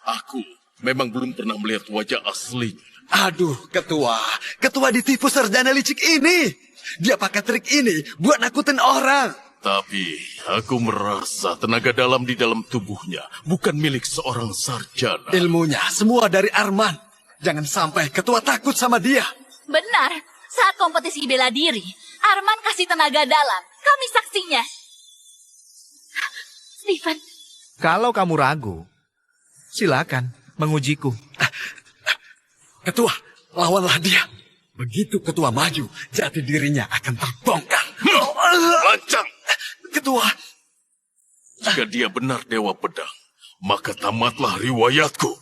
Aku memang belum pernah melihat wajah asli. Aduh, ketua ditipu sarjana licik ini. Dia pakai trik ini buat nakutin orang. Tapi aku merasa tenaga dalam di dalam tubuhnya bukan milik seorang sarjana. Ilmunya semua dari Arman. Jangan sampai ketua takut sama dia. Benar, saat kompetisi bela diri, Arman kasih tenaga dalam. Kami saksinya. Stephen, Kalau kamu ragu, Silakan, mengujiku. Ketua, lawanlah dia. Begitu ketua maju, jati dirinya akan terbongkar. Lancang! Ketua, Jika dia benar Dewa Pedang, maka tamatlah riwayatku.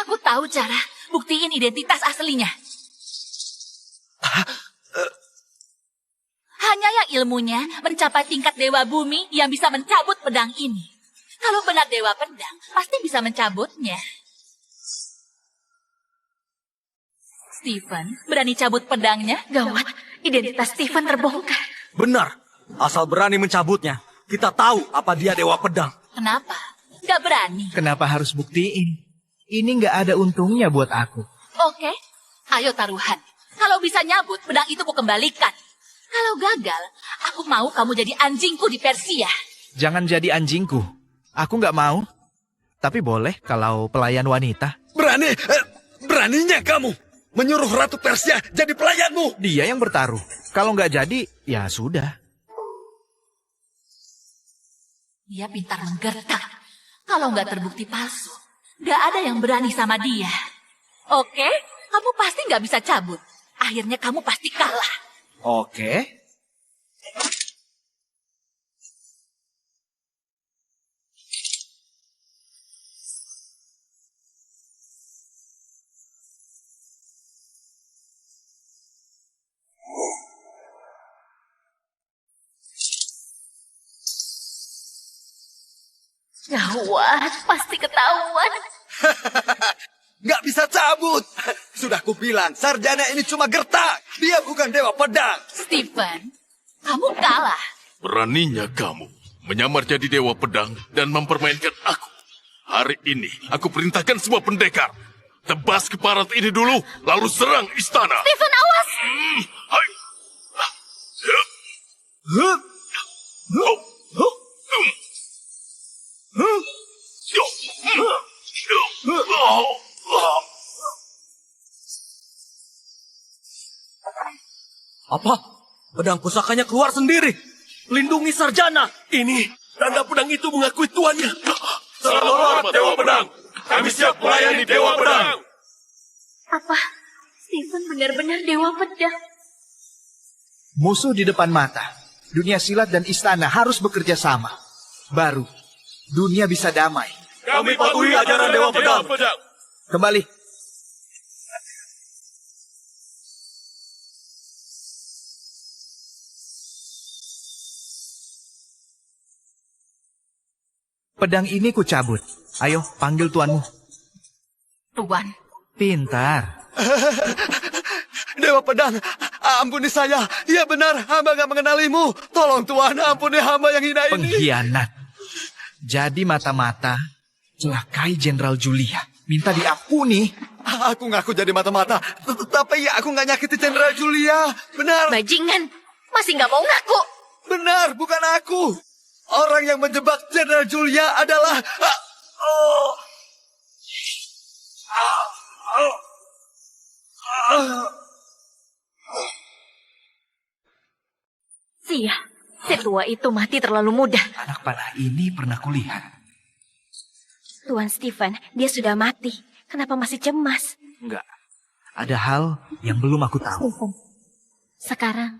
Aku tahu cara. Buktiin identitas aslinya. Hanya yang ilmunya mencapai tingkat Dewa Bumi yang bisa mencabut pedang ini. Kalau benar Dewa Pedang, pasti bisa mencabutnya. Stephen, berani cabut pedangnya? Gawat, identitas Stephen terbongkar. Benar. Asal berani mencabutnya, kita tahu apa dia Dewa Pedang. Kenapa? Gak berani. Kenapa harus buktiin? Ini nggak ada untungnya buat aku. Oke, ayo taruhan. Kalau bisa nyabut, pedang itu kukembalikan. Kalau gagal, aku mau kamu jadi anjingku di Persia. Jangan jadi anjingku. Aku nggak mau. Tapi boleh kalau pelayan wanita. beraninya kamu menyuruh Ratu Persia jadi pelayanmu. Dia yang bertaruh. Kalau nggak jadi, ya sudah. Dia pintar menggertak. Kalau nggak terbukti palsu, nggak ada yang berani sama dia. Oke, kamu pasti nggak bisa cabut. Akhirnya kamu pasti kalah. Oke. Gawat, pasti ketahuan. Nggak bisa cabut. Sudah kubilang, sarjana ini cuma gertak. Dia bukan Dewa Pedang. Stephen, kamu kalah. Beraninya kamu menyamar jadi Dewa Pedang dan mempermainkan aku. Hari ini aku perintahkan semua pendekar. Tebas keparat ini dulu, lalu serang istana. Stephen, awas! Hai. Apa? Pedang pusakanya keluar sendiri. Lindungi sarjana. Ini tanda pedang itu mengakui tuannya. Salam hormat Dewa Pedang. Kami siap melayani Dewa Pedang. Apa? Stephen benar-benar Dewa Pedang. Musuh di depan mata. Dunia silat dan istana harus bekerja sama. Baru dunia bisa damai. Kami patuhi ajaran Dewa Pedang. Kembali. Pedang ini ku cabut. Ayo, panggil tuanmu. Tuan, Pintar. Dewa Pedang, ampuni saya. Iya benar, hamba nggak mengenalimu. Tolong Tuhan, ampuni hamba yang hina ini. Pengkhianat. Jadi mata-mata celakai Jenderal Julia. Minta diampuni. Aku ngaku jadi mata-mata. Tapi ya aku nggak nyakiti Jenderal Julia. Benar, bajingan, masih nggak mau ngaku. benar, bukan aku. Orang yang menjebak Jenderal Julia adalah... Sia, si tua itu mati terlalu mudah. Anak panah ini pernah kulihat. Tuan Stephen, dia sudah mati. Kenapa masih cemas? Enggak. Ada hal yang belum aku tahu. Stephen, sekarang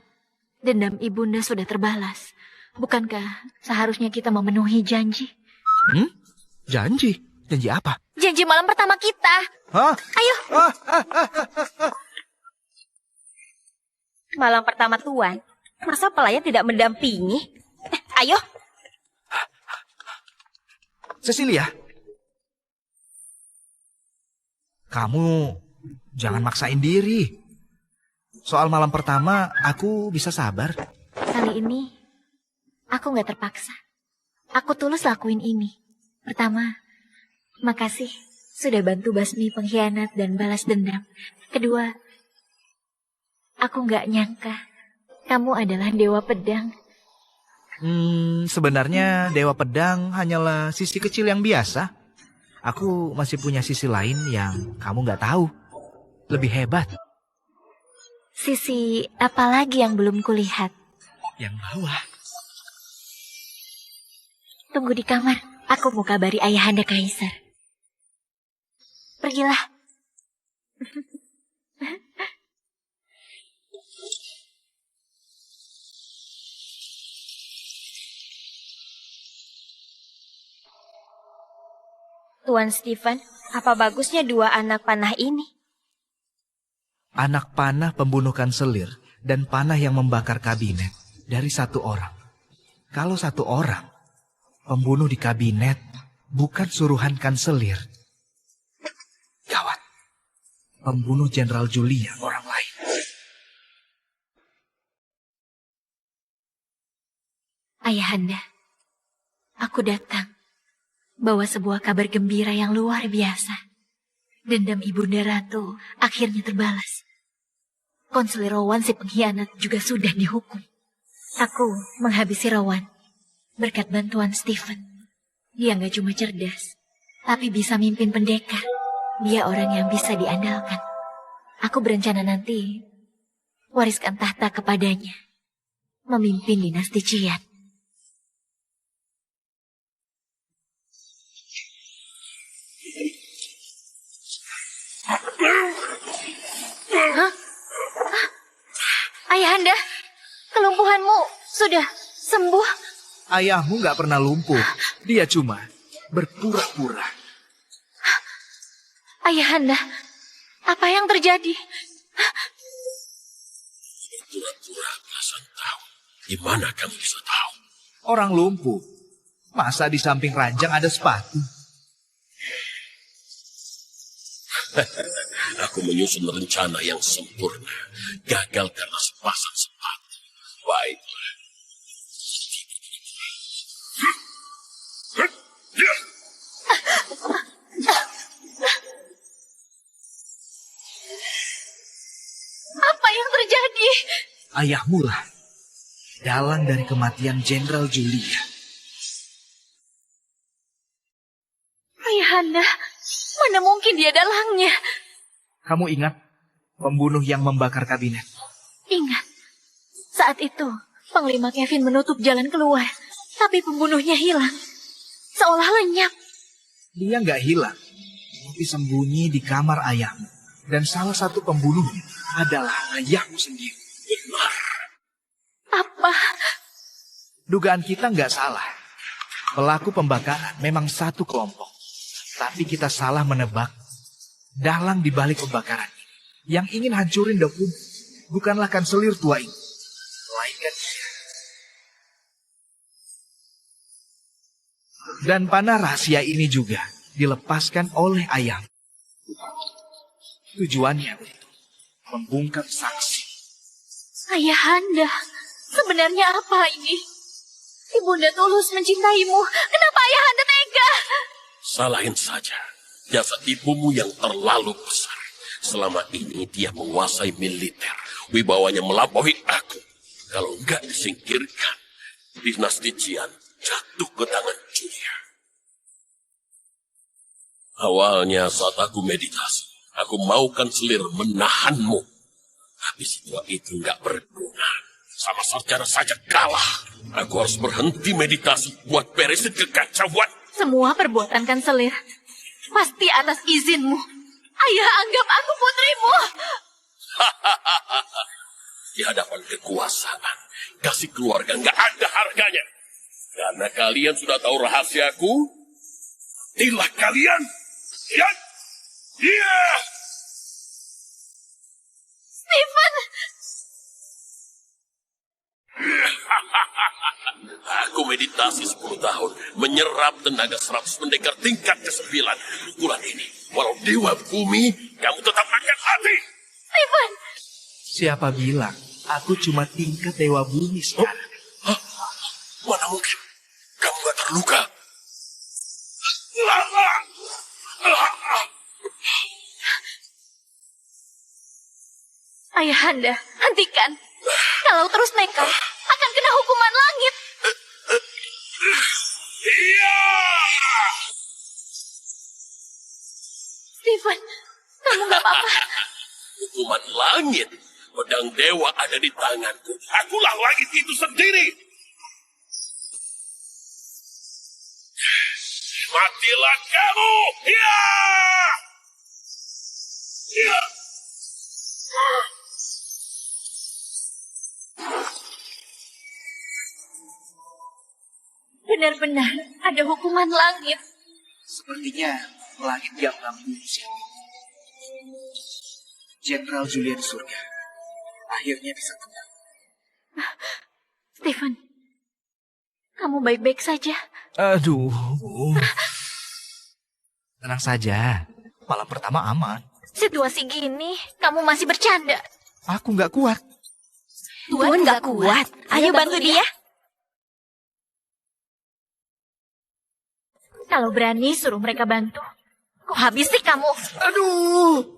dendam ibunda sudah terbalas. Bukankah seharusnya kita memenuhi janji? Janji? Janji apa? Janji malam pertama kita. Hah? Ayo. Malam pertama Tuan. Masa pelayan tidak mendampingi? Ayo. Cecilia. Kamu jangan maksain diri. Soal malam pertama, aku bisa sabar. Kali ini, aku nggak terpaksa. Aku tulus lakuin ini. Pertama, makasih sudah bantu basmi pengkhianat dan balas dendam. Kedua, aku nggak nyangka kamu adalah Dewa Pedang. Sebenarnya Dewa Pedang hanyalah sisi kecil yang biasa. Aku masih punya sisi lain yang kamu nggak tahu. Lebih hebat. Sisi apa lagi yang belum kulihat? Yang bawah. Tunggu di kamar. Aku mau kabari ayahanda Kaisar. Pergilah. Tuan Stephen, apa bagusnya dua anak panah ini? Anak panah pembunuh kanselir dan panah yang membakar kabinet dari satu orang. Kalau satu orang, pembunuh di kabinet bukan suruhan kanselir. Gawat, pembunuh Jenderal Julian orang lain. Ayahanda, aku datang bawa sebuah kabar gembira yang luar biasa. Dendam Ibunda Ratu akhirnya terbalas. Konselir Rowan si pengkhianat juga sudah dihukum. Aku menghabisi Rowan berkat bantuan Stephen. Dia nggak cuma cerdas, tapi bisa mimpin pendekar. Dia orang yang bisa diandalkan. Aku berencana nanti wariskan tahta kepadanya, memimpin dinasti Qian. Hah? Ayahanda, kelumpuhanmu sudah sembuh. Ayahmu nggak pernah lumpuh. Dia cuma berpura-pura. Ayahanda, apa yang terjadi? Pura-pura belasan tahun. Gimana kamu bisa tahu? Orang lumpuh. Masa di samping ranjang ada sepatu? Aku menyusun rencana yang sempurna. Gagal karena sepasang sepatu. Baiklah. Apa yang terjadi? Ayahmu lah. Dalang dari kematian Jenderal Julia. Ayahanda, mana mungkin dia dalangnya? Kamu ingat pembunuh yang membakar kabinet? Ingat, saat itu Panglima Kevin menutup jalan keluar, tapi pembunuhnya hilang. Seolah lenyap. Dia nggak hilang, tapi sembunyi di kamar ayahmu. Dan salah satu pembunuhnya adalah ayahmu sendiri. Benar. Apa? Dugaan kita nggak salah. Pelaku pembakaran memang satu kelompok. Tapi kita salah menebak dalang di balik pembakaran ini. Yang ingin hancurin dokumen bukanlah kanselir tua ini, melainkan dia. Dan panah rahasia ini juga dilepaskan oleh ayam. Tujuannya untuk membungkam saksi. Ayahanda, sebenarnya apa ini? Ibunda tulus mencintaimu. Kenapa ayahanda tega? Salahin saja. Jasa ibumu yang terlalu besar. Selama ini dia menguasai militer. Wibawanya melampaui aku. Kalau enggak disingkirkan, dinasti Qian jatuh ke tangan Julia. Awalnya saat aku meditasi, aku mau kanselir menahanmu. Tapi semua itu enggak berguna. Sama sarjana saja kalah. Aku harus berhenti meditasi buat beresin kekacauan. Semua perbuatan kanselir pasti atas izinmu. Ayah anggap aku putrimu. Di hadapan kekuasaan, kasih keluarga nggak ada harganya. Karena kalian sudah tahu rahasiaku, matilah kalian. Ya, iya. Stephen! Aku meditasi 10 tahun, menyerap tenaga 100 pendekar tingkat ke-9. Ukuran ini, walau dewa bumi, kamu tetap akan mati. Stephen! Siapa bilang aku cuma tingkat dewa bumi sekarang? Hah? Mana mungkin? Kamu gak terluka? Ayahanda, hentikan. Kalau terus nekat, akan kena hukuman langit. Iya! Stephen, kamu gak apa-apa. Hukuman langit. Pedang dewa ada di tanganku. Akulah langit itu sendiri. Matilah kamu! Ya! Ya! Benar-benar ada hukuman langit. Sepertinya langit yang mengambil Jenderal Julian Surga akhirnya bisa tenang. Stephen, kamu baik-baik saja? Aduh. Tenang saja. Malam pertama aman. Situasi gini, kamu masih bercanda. Aku nggak kuat. Tuan nggak kuat. Ayo bantu dia. Kalau berani suruh mereka bantu. Kau habisi kamu. Aduh.